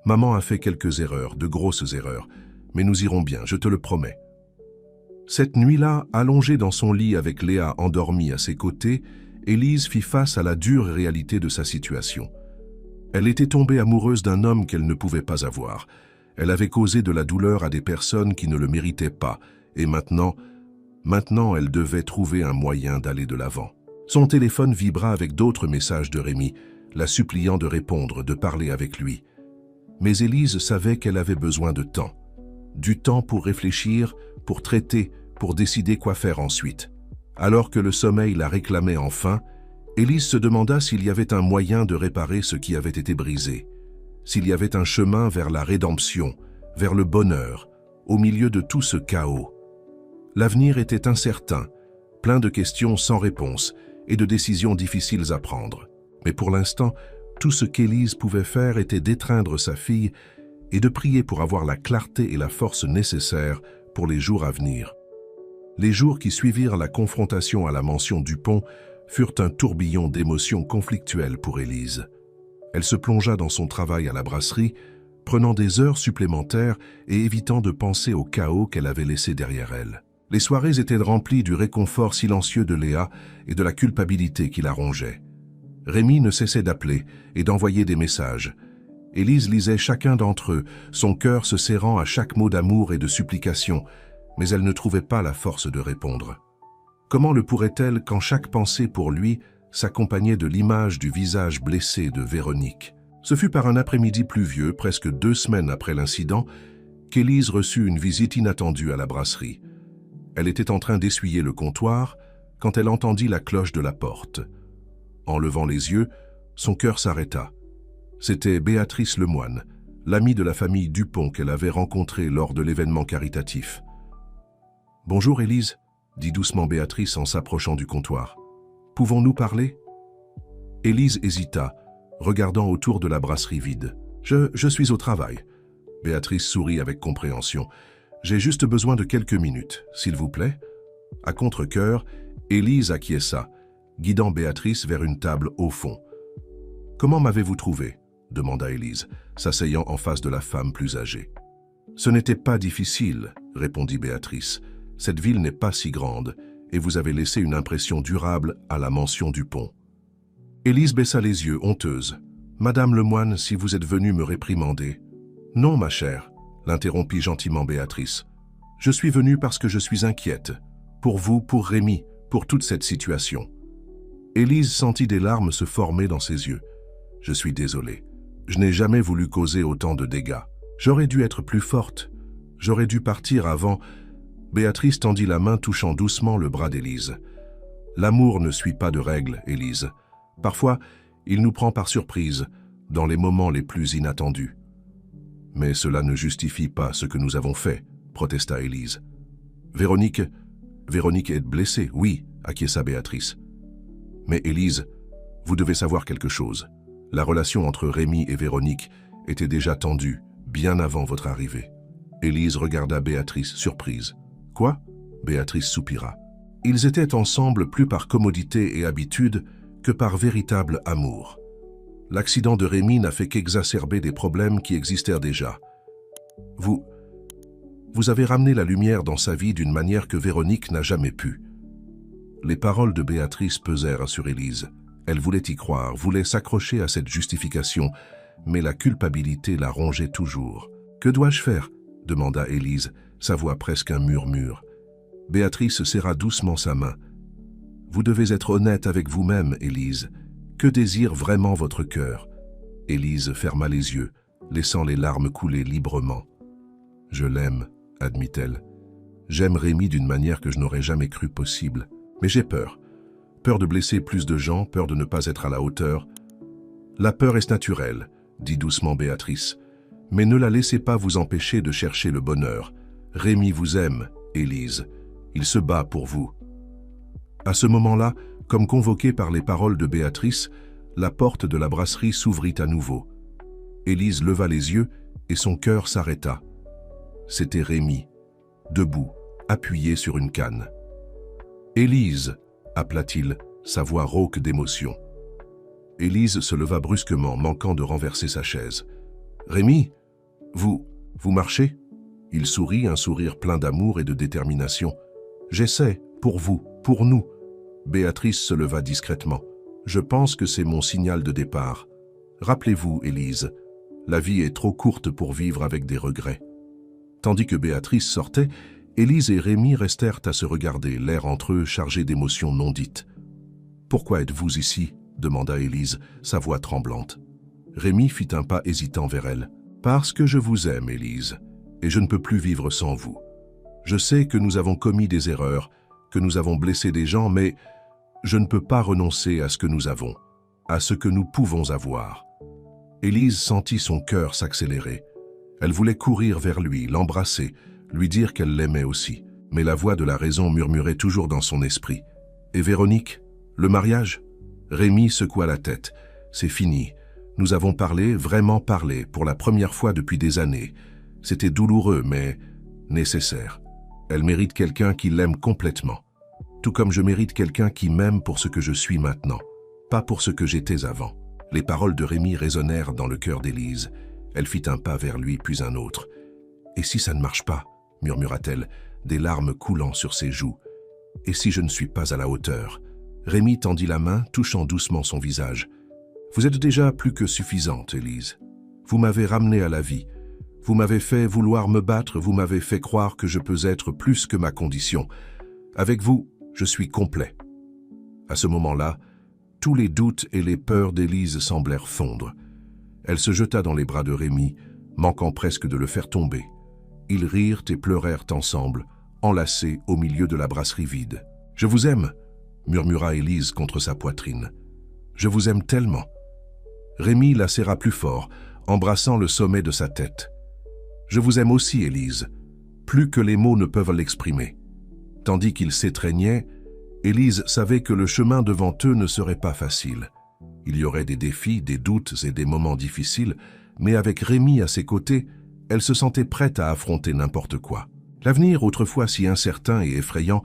maman a fait quelques erreurs, de grosses erreurs, mais nous irons bien, je te le promets. » Cette nuit-là, allongée dans son lit avec Léa endormie à ses côtés, Élise fit face à la dure réalité de sa situation. Elle était tombée amoureuse d'un homme qu'elle ne pouvait pas avoir. Elle avait causé de la douleur à des personnes qui ne le méritaient pas, et maintenant elle devait trouver un moyen d'aller de l'avant. Son téléphone vibra avec d'autres messages de Rémi, la suppliant de répondre, de parler avec lui. Mais Élise savait qu'elle avait besoin de temps. Du temps pour réfléchir, pour traiter, pour décider quoi faire ensuite. Alors que le sommeil la réclamait enfin, Élise se demanda s'il y avait un moyen de réparer ce qui avait été brisé, s'il y avait un chemin vers la rédemption, vers le bonheur, au milieu de tout ce chaos. L'avenir était incertain, plein de questions sans réponse et de décisions difficiles à prendre. Mais pour l'instant, tout ce qu'Élise pouvait faire était d'étreindre sa fille et de prier pour avoir la clarté et la force nécessaires pour les jours à venir. Les jours qui suivirent la confrontation à la mansion Dupont furent un tourbillon d'émotions conflictuelles pour Élise. Elle se plongea dans son travail à la brasserie, prenant des heures supplémentaires et évitant de penser au chaos qu'elle avait laissé derrière elle. Les soirées étaient remplies du réconfort silencieux de Léa et de la culpabilité qui la rongeait. Rémi ne cessait d'appeler et d'envoyer des messages. Élise lisait chacun d'entre eux, son cœur se serrant à chaque mot d'amour et de supplication, mais elle ne trouvait pas la force de répondre. Comment le pourrait-elle quand chaque pensée pour lui s'accompagnait de l'image du visage blessé de Véronique? Ce fut par un après-midi pluvieux, presque 2 semaines après l'incident, qu'Élise reçut une visite inattendue à la brasserie. Elle était en train d'essuyer le comptoir quand elle entendit la cloche de la porte. En levant les yeux, son cœur s'arrêta. C'était Béatrice Lemoine, l'amie de la famille Dupont qu'elle avait rencontrée lors de l'événement caritatif. « Bonjour Élise », dit doucement Béatrice en s'approchant du comptoir. « Pouvons-nous parler ?» Élise hésita, regardant autour de la brasserie vide. « Je suis au travail. » Béatrice sourit avec compréhension. « J'ai juste besoin de quelques minutes, s'il vous plaît. » À contre-cœur, Élise acquiesça, guidant Béatrice vers une table au fond. « Comment m'avez-vous trouvé ?» demanda Élise, s'asseyant en face de la femme plus âgée. « Ce n'était pas difficile, » répondit Béatrice. « Cette ville n'est pas si grande, et vous avez laissé une impression durable à la mention Dupont. » Élise baissa les yeux, honteuse. « Madame Lemoine, si vous êtes venue me réprimander. »« Non, ma chère, » l'interrompit gentiment Béatrice. « Je suis venue parce que je suis inquiète. Pour vous, pour Rémi, pour toute cette situation. » Élise sentit des larmes se former dans ses yeux. Je suis désolé. Je n'ai jamais voulu causer autant de dégâts. J'aurais dû être plus forte. J'aurais dû partir avant. Béatrice tendit la main touchant doucement le bras d'Élise. L'amour ne suit pas de règles, Élise. Parfois, il nous prend par surprise, dans les moments les plus inattendus. Mais cela ne justifie pas ce que nous avons fait, protesta Élise. Véronique est blessée, oui, acquiesça Béatrice. Mais Élise, vous devez savoir quelque chose. La relation entre Rémi et Véronique était déjà tendue, bien avant votre arrivée. Élise regarda Béatrice, surprise. Quoi? Béatrice soupira. Ils étaient ensemble plus par commodité et habitude que par véritable amour. L'accident de Rémi n'a fait qu'exacerber des problèmes qui existèrent déjà. Vous avez ramené la lumière dans sa vie d'une manière que Véronique n'a jamais pu. Les paroles de Béatrice pesèrent sur Élise. Elle voulait y croire, voulait s'accrocher à cette justification, mais la culpabilité la rongeait toujours. « Que dois-je faire ?» demanda Élise, sa voix presque un murmure. Béatrice serra doucement sa main. « Vous devez être honnête avec vous-même, Élise. Que désire vraiment votre cœur ?» Élise ferma les yeux, laissant les larmes couler librement. « Je l'aime, » admit-elle. « J'aime Rémi d'une manière que je n'aurais jamais cru possible. Mais j'ai peur. Peur de blesser plus de gens, peur de ne pas être à la hauteur. »« La peur est naturelle, » dit doucement Béatrice. « Mais ne la laissez pas vous empêcher de chercher le bonheur. Rémi vous aime, Élise. Il se bat pour vous. » À ce moment-là, comme convoqué par les paroles de Béatrice, la porte de la brasserie s'ouvrit à nouveau. Élise leva les yeux et son cœur s'arrêta. C'était Rémi, debout, appuyé sur une canne. « Élise !» appela-t-il, sa voix rauque d'émotion. Élise se leva brusquement, manquant de renverser sa chaise. « Rémi, vous marchez ?» Il sourit, un sourire plein d'amour et de détermination. « J'essaie, pour vous, pour nous. » Béatrice se leva discrètement. « Je pense que c'est mon signal de départ. Rappelez-vous, Élise, la vie est trop courte pour vivre avec des regrets. » Tandis que Béatrice sortait, Élise et Rémi restèrent à se regarder, l'air entre eux chargé d'émotions non dites. « Pourquoi êtes-vous ici ?» demanda Élise, sa voix tremblante. Rémi fit un pas hésitant vers elle. « Parce que je vous aime, Élise, et je ne peux plus vivre sans vous. Je sais que nous avons commis des erreurs, que nous avons blessé des gens, mais je ne peux pas renoncer à ce que nous avons, à ce que nous pouvons avoir. » Élise sentit son cœur s'accélérer. Elle voulait courir vers lui, l'embrasser, lui dire qu'elle l'aimait aussi. Mais la voix de la raison murmurait toujours dans son esprit. « Et Véronique, le mariage ?» Rémi secoua la tête. « C'est fini. Nous avons parlé, vraiment parlé, pour la première fois depuis des années. C'était douloureux, mais nécessaire. Elle mérite quelqu'un qui l'aime complètement. Tout comme je mérite quelqu'un qui m'aime pour ce que je suis maintenant, pas pour ce que j'étais avant. » Les paroles de Rémi résonnèrent dans le cœur d'Élise. Elle fit un pas vers lui, puis un autre. « Et si ça ne marche pas ?» murmura-t-elle, des larmes coulant sur ses joues. « Et si je ne suis pas à la hauteur ?» Rémi tendit la main, touchant doucement son visage. « Vous êtes déjà plus que suffisante, Élise. Vous m'avez ramenée à la vie. Vous m'avez fait vouloir me battre, vous m'avez fait croire que je peux être plus que ma condition. Avec vous, je suis complet. » À ce moment-là, tous les doutes et les peurs d'Élise semblèrent fondre. Elle se jeta dans les bras de Rémi, manquant presque de le faire tomber. Ils rirent et pleurèrent ensemble, enlacés au milieu de la brasserie vide. « Je vous aime !» murmura Élise contre sa poitrine. « Je vous aime tellement !» Rémi la serra plus fort, embrassant le sommet de sa tête. « Je vous aime aussi, Élise, plus que les mots ne peuvent l'exprimer. » Tandis qu'ils s'étreignaient, Élise savait que le chemin devant eux ne serait pas facile. Il y aurait des défis, des doutes et des moments difficiles, mais avec Rémi à ses côtés, elle se sentait prête à affronter n'importe quoi. L'avenir, autrefois si incertain et effrayant,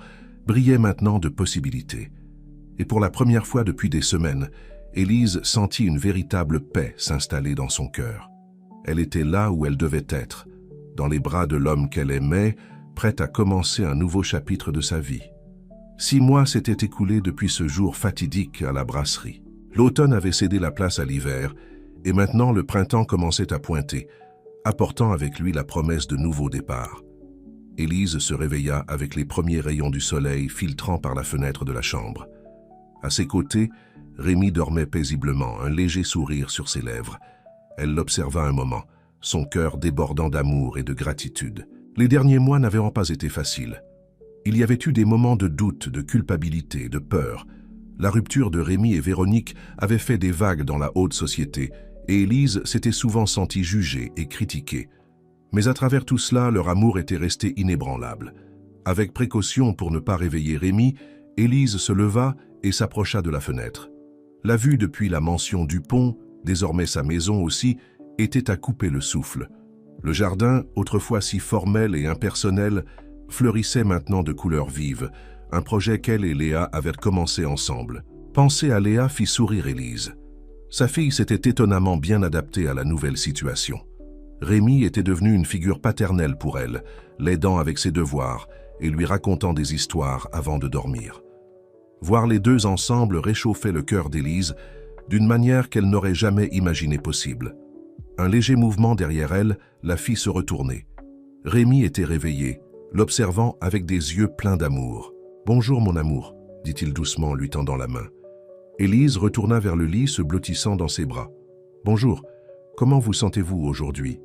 brillait maintenant de possibilités. Et pour la première fois depuis des semaines, Élise sentit une véritable paix s'installer dans son cœur. Elle était là où elle devait être, dans les bras de l'homme qu'elle aimait, prête à commencer un nouveau chapitre de sa vie. 6 mois s'étaient écoulés depuis ce jour fatidique à la brasserie. L'automne avait cédé la place à l'hiver, et maintenant le printemps commençait à pointer, apportant avec lui la promesse de nouveaux départs. Élise se réveilla avec les premiers rayons du soleil filtrant par la fenêtre de la chambre. À ses côtés, Rémi dormait paisiblement, un léger sourire sur ses lèvres. Elle l'observa un moment, son cœur débordant d'amour et de gratitude. Les derniers mois n'avaient pas été faciles. Il y avait eu des moments de doute, de culpabilité, de peur. La rupture de Rémi et Véronique avait fait des vagues dans la haute société, et Élise s'était souvent sentie jugée et critiquée. Mais à travers tout cela, leur amour était resté inébranlable. Avec précaution pour ne pas réveiller Rémi, Élise se leva et s'approcha de la fenêtre. La vue depuis la mansion Dupont, désormais sa maison aussi, était à couper le souffle. Le jardin, autrefois si formel et impersonnel, fleurissait maintenant de couleurs vives, un projet qu'elle et Léa avaient commencé ensemble. Penser à Léa fit sourire Élise. Sa fille s'était étonnamment bien adaptée à la nouvelle situation. Rémi était devenu une figure paternelle pour elle, l'aidant avec ses devoirs et lui racontant des histoires avant de dormir. Voir les deux ensemble réchauffait le cœur d'Élise d'une manière qu'elle n'aurait jamais imaginé possible. Un léger mouvement derrière elle la fit se retourner. Rémi était réveillé, l'observant avec des yeux pleins d'amour. « Bonjour mon amour », dit-il doucement lui tendant la main. Élise retourna vers le lit se blottissant dans ses bras. « Bonjour, comment vous sentez-vous aujourd'hui ?»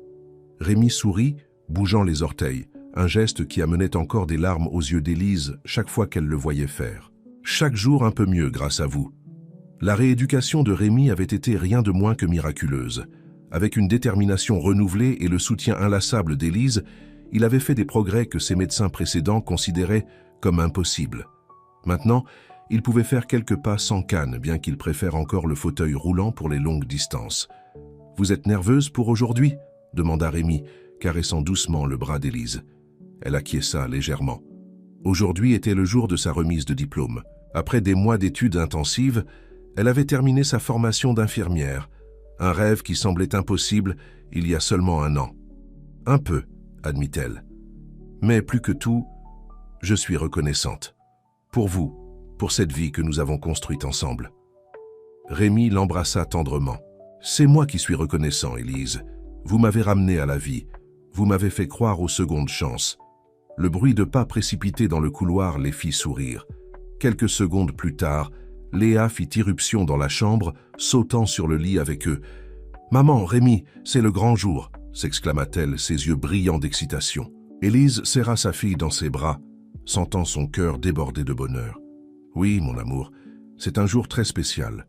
Rémi sourit, bougeant les orteils, un geste qui amenait encore des larmes aux yeux d'Élise chaque fois qu'elle le voyait faire. « Chaque jour un peu mieux grâce à vous. » La rééducation de Rémi avait été rien de moins que miraculeuse. Avec une détermination renouvelée et le soutien inlassable d'Élise, il avait fait des progrès que ses médecins précédents considéraient comme impossibles. Maintenant, il pouvait faire quelques pas sans canne, bien qu'il préfère encore le fauteuil roulant pour les longues distances. « Vous êtes nerveuse pour aujourd'hui ?» demanda Rémi, caressant doucement le bras d'Élise. Elle acquiesça légèrement. Aujourd'hui était le jour de sa remise de diplôme. Après des mois d'études intensives, elle avait terminé sa formation d'infirmière, un rêve qui semblait impossible il y a seulement un an. « Un peu », admit-elle. « Mais plus que tout, je suis reconnaissante. Pour vous, pour cette vie que nous avons construite ensemble. » Rémi l'embrassa tendrement. « C'est moi qui suis reconnaissant, Élise. Vous m'avez ramené à la vie. Vous m'avez fait croire aux secondes chances. » Le bruit de pas précipités dans le couloir les fit sourire. Quelques secondes plus tard, Léa fit irruption dans la chambre, sautant sur le lit avec eux. « Maman, Rémi, c'est le grand jour !» s'exclama-t-elle, ses yeux brillants d'excitation. Élise serra sa fille dans ses bras, sentant son cœur déborder de bonheur. « Oui, mon amour, c'est un jour très spécial. »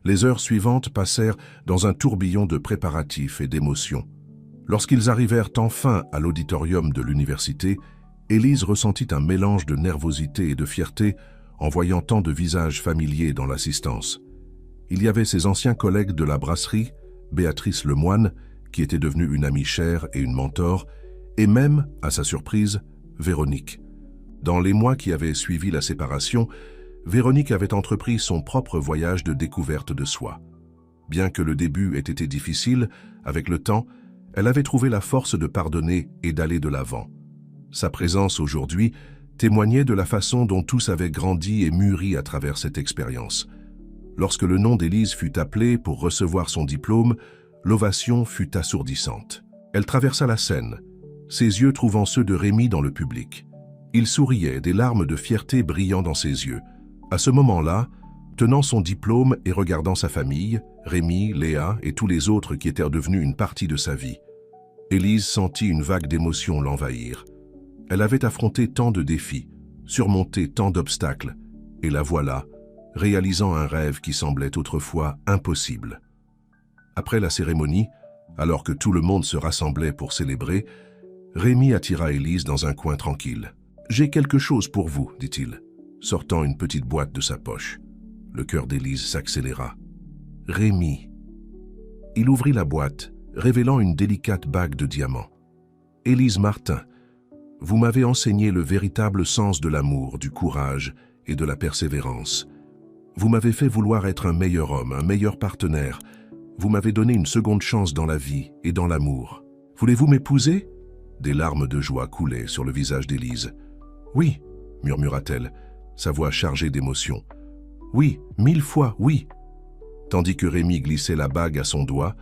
Les heures suivantes passèrent dans un tourbillon de préparatifs et d'émotions. Lorsqu'ils arrivèrent enfin à l'auditorium de l'université, Élise ressentit un mélange de nervosité et de fierté en voyant tant de visages familiers dans l'assistance. Il y avait ses anciens collègues de la brasserie, Béatrice Lemoine, qui était devenue une amie chère et une mentor, et même, à sa surprise, Véronique. Dans les mois qui avaient suivi la séparation, Véronique avait entrepris son propre voyage de découverte de soi. Bien que le début ait été difficile, avec le temps, elle avait trouvé la force de pardonner et d'aller de l'avant. Sa présence aujourd'hui témoignait de la façon dont tous avaient grandi et mûri à travers cette expérience. Lorsque le nom d'Élise fut appelé pour recevoir son diplôme, l'ovation fut assourdissante. Elle traversa la scène, ses yeux trouvant ceux de Rémi dans le public. Il souriait, des larmes de fierté brillant dans ses yeux. À ce moment-là, tenant son diplôme et regardant sa famille, Rémi, Léa et tous les autres qui étaient devenus une partie de sa vie, Élise sentit une vague d'émotions l'envahir. Elle avait affronté tant de défis, surmonté tant d'obstacles, et la voilà, réalisant un rêve qui semblait autrefois impossible. Après la cérémonie, alors que tout le monde se rassemblait pour célébrer, Rémi attira Élise dans un coin tranquille. « J'ai quelque chose pour vous, dit-il, sortant une petite boîte de sa poche. Le cœur d'Élise s'accéléra. « Rémi !» Il ouvrit la boîte, révélant une délicate bague de diamants. « Élise Martin, vous m'avez enseigné le véritable sens de l'amour, du courage et de la persévérance. Vous m'avez fait vouloir être un meilleur homme, un meilleur partenaire. Vous m'avez donné une seconde chance dans la vie et dans l'amour. Voulez-vous m'épouser ?» Des larmes de joie coulaient sur le visage d'Élise. « Oui !» murmura-t-elle, sa voix chargée d'émotion. « Oui, 1000 fois, oui !» Tandis que Rémi glissait la bague à son doigt,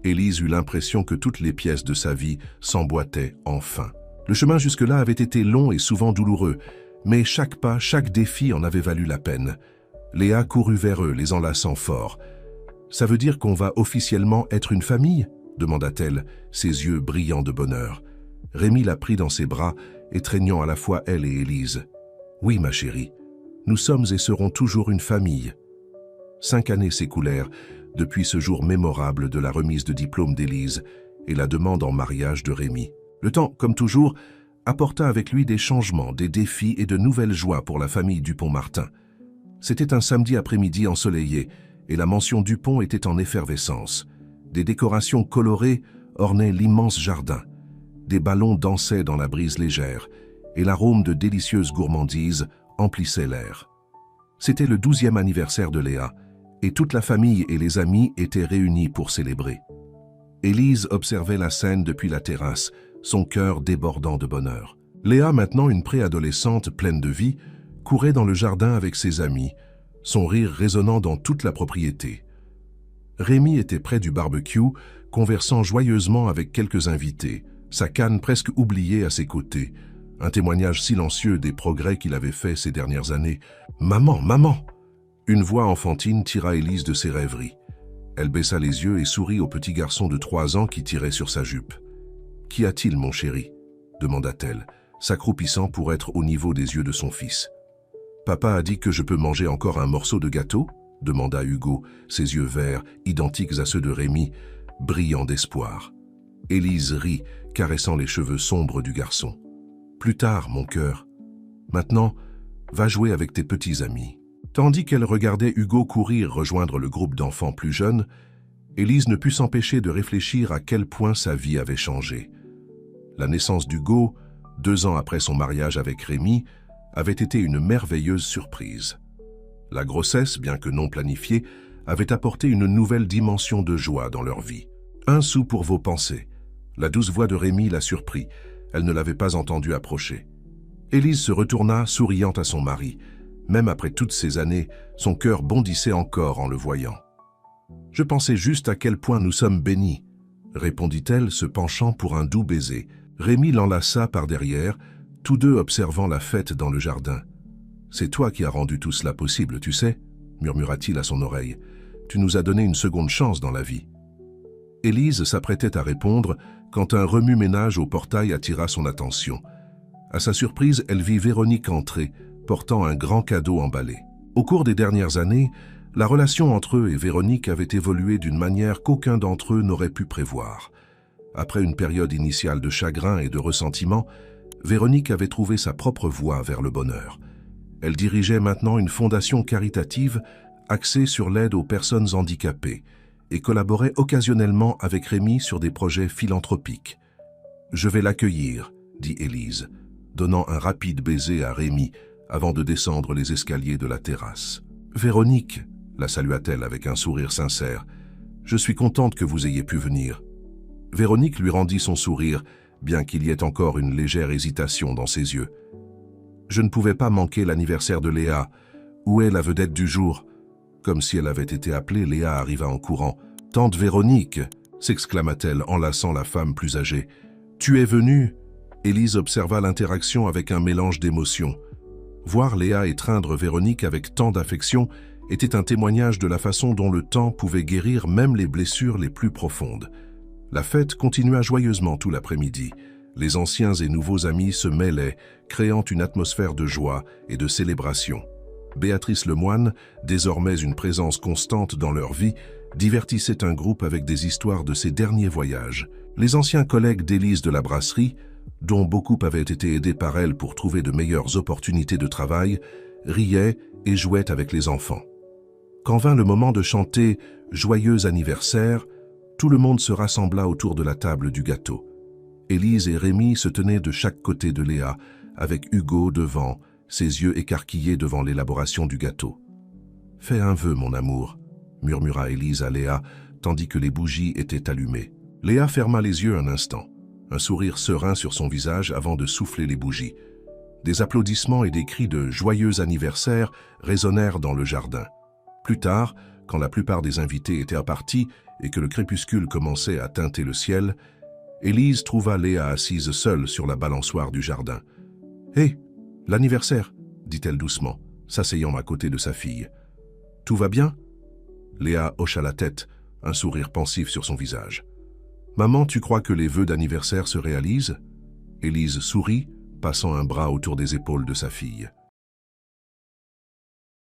Élise eut l'impression que toutes les pièces de sa vie s'emboîtaient enfin. Le chemin jusque-là avait été long et souvent douloureux, mais chaque pas, chaque défi en avait valu la peine. Léa courut vers eux, les enlaçant fort. « Ça veut dire qu'on va officiellement être une famille ?» demanda-t-elle, ses yeux brillants de bonheur. Rémi la prit dans ses bras, étreignant à la fois elle et Élise. « Oui, ma chérie, nous sommes et serons toujours une famille. » 5 années s'écoulèrent depuis ce jour mémorable de la remise de diplôme d'Élise et la demande en mariage de Rémi. Le temps, comme toujours, apporta avec lui des changements, des défis et de nouvelles joies pour la famille Dupont-Martin. C'était un samedi après-midi ensoleillé et la mention Dupont était en effervescence. Des décorations colorées ornaient l'immense jardin. Des ballons dansaient dans la brise légère et l'arôme de délicieuses gourmandises emplissait l'air. C'était le 12e anniversaire de Léa et toute la famille et les amis étaient réunis pour célébrer. Élise observait la scène depuis la terrasse, son cœur débordant de bonheur. Léa, maintenant une préadolescente pleine de vie, courait dans le jardin avec ses amis, son rire résonnant dans toute la propriété. Rémi était près du barbecue, conversant joyeusement avec quelques invités, sa canne presque oubliée à ses côtés, un témoignage silencieux des progrès qu'il avait faits ces dernières années. « Maman, maman !» Une voix enfantine tira Élise de ses rêveries. Elle baissa les yeux et sourit au petit garçon de 3 ans qui tirait sur sa jupe. « Qu'y a-t-il, mon chéri ?» demanda-t-elle, s'accroupissant pour être au niveau des yeux de son fils. « Papa a dit que je peux manger encore un morceau de gâteau ?» demanda Hugo, ses yeux verts, identiques à ceux de Rémi, brillants d'espoir. Élise rit, caressant les cheveux sombres du garçon. « Plus tard, mon cœur. Maintenant, va jouer avec tes petits amis. » Tandis qu'elle regardait Hugo courir rejoindre le groupe d'enfants plus jeunes, Élise ne put s'empêcher de réfléchir à quel point sa vie avait changé. La naissance d'Hugo, 2 ans après son mariage avec Rémi, avait été une merveilleuse surprise. La grossesse, bien que non planifiée, avait apporté une nouvelle dimension de joie dans leur vie. « 1 sou pour vos pensées. » La douce voix de Rémi la surprit. Elle ne l'avait pas entendu approcher. Élise se retourna, souriant à son mari. Même après toutes ces années, son cœur bondissait encore en le voyant. « Je pensais juste à quel point nous sommes bénis, » répondit-elle, se penchant pour un doux baiser. Rémi l'enlaça par derrière, tous deux observant la fête dans le jardin. « C'est toi qui as rendu tout cela possible, tu sais, » murmura-t-il à son oreille. « Tu nous as donné une seconde chance dans la vie. » Élise s'apprêtait à répondre quand un remue-ménage au portail attira son attention. À sa surprise, elle vit Véronique entrer, portant un grand cadeau emballé. Au cours des dernières années, la relation entre eux et Véronique avait évolué d'une manière qu'aucun d'entre eux n'aurait pu prévoir. Après une période initiale de chagrin et de ressentiment, Véronique avait trouvé sa propre voie vers le bonheur. Elle dirigeait maintenant une fondation caritative axée sur l'aide aux personnes handicapées et collaborait occasionnellement avec Rémi sur des projets philanthropiques. « Je vais l'accueillir », dit Élise, donnant un rapide baiser à Rémi avant de descendre les escaliers de la terrasse. « Véronique », la salua-t-elle avec un sourire sincère, « je suis contente que vous ayez pu venir. » Véronique lui rendit son sourire, bien qu'il y ait encore une légère hésitation dans ses yeux. « Je ne pouvais pas manquer l'anniversaire de Léa. Où est la vedette du jour ?» Comme si elle avait été appelée, Léa arriva en courant. « Tante Véronique !» s'exclama-t-elle, enlaçant la femme plus âgée. « Tu es venue ?» Élise observa l'interaction avec un mélange d'émotions. Voir Léa étreindre Véronique avec tant d'affection était un témoignage de la façon dont le temps pouvait guérir même les blessures les plus profondes. La fête continua joyeusement tout l'après-midi. Les anciens et nouveaux amis se mêlaient, créant une atmosphère de joie et de célébration. Béatrice Lemoine, désormais une présence constante dans leur vie, divertissait un groupe avec des histoires de ses derniers voyages. Les anciens collègues d'Élise de la brasserie, dont beaucoup avaient été aidés par elle pour trouver de meilleures opportunités de travail, riaient et jouaient avec les enfants. Quand vint le moment de chanter « Joyeux anniversaire », tout le monde se rassembla autour de la table du gâteau. Élise et Rémi se tenaient de chaque côté de Léa, avec Hugo devant, ses yeux écarquillés devant l'élaboration du gâteau. « Fais un vœu, mon amour », murmura Élise à Léa, tandis que les bougies étaient allumées. Léa ferma les yeux un instant, un sourire serein sur son visage avant de souffler les bougies. Des applaudissements et des cris de « Joyeux anniversaire » résonnèrent dans le jardin. Plus tard, quand la plupart des invités étaient partis et que le crépuscule commençait à teinter le ciel, Élise trouva Léa assise seule sur la balançoire du jardin. « Hé, l'anniversaire !» dit-elle doucement, s'asseyant à côté de sa fille. Tout va bien ?» Léa hocha la tête, un sourire pensif sur son visage. « Maman, tu crois que les vœux d'anniversaire se réalisent ?» Élise sourit, passant un bras autour des épaules de sa fille.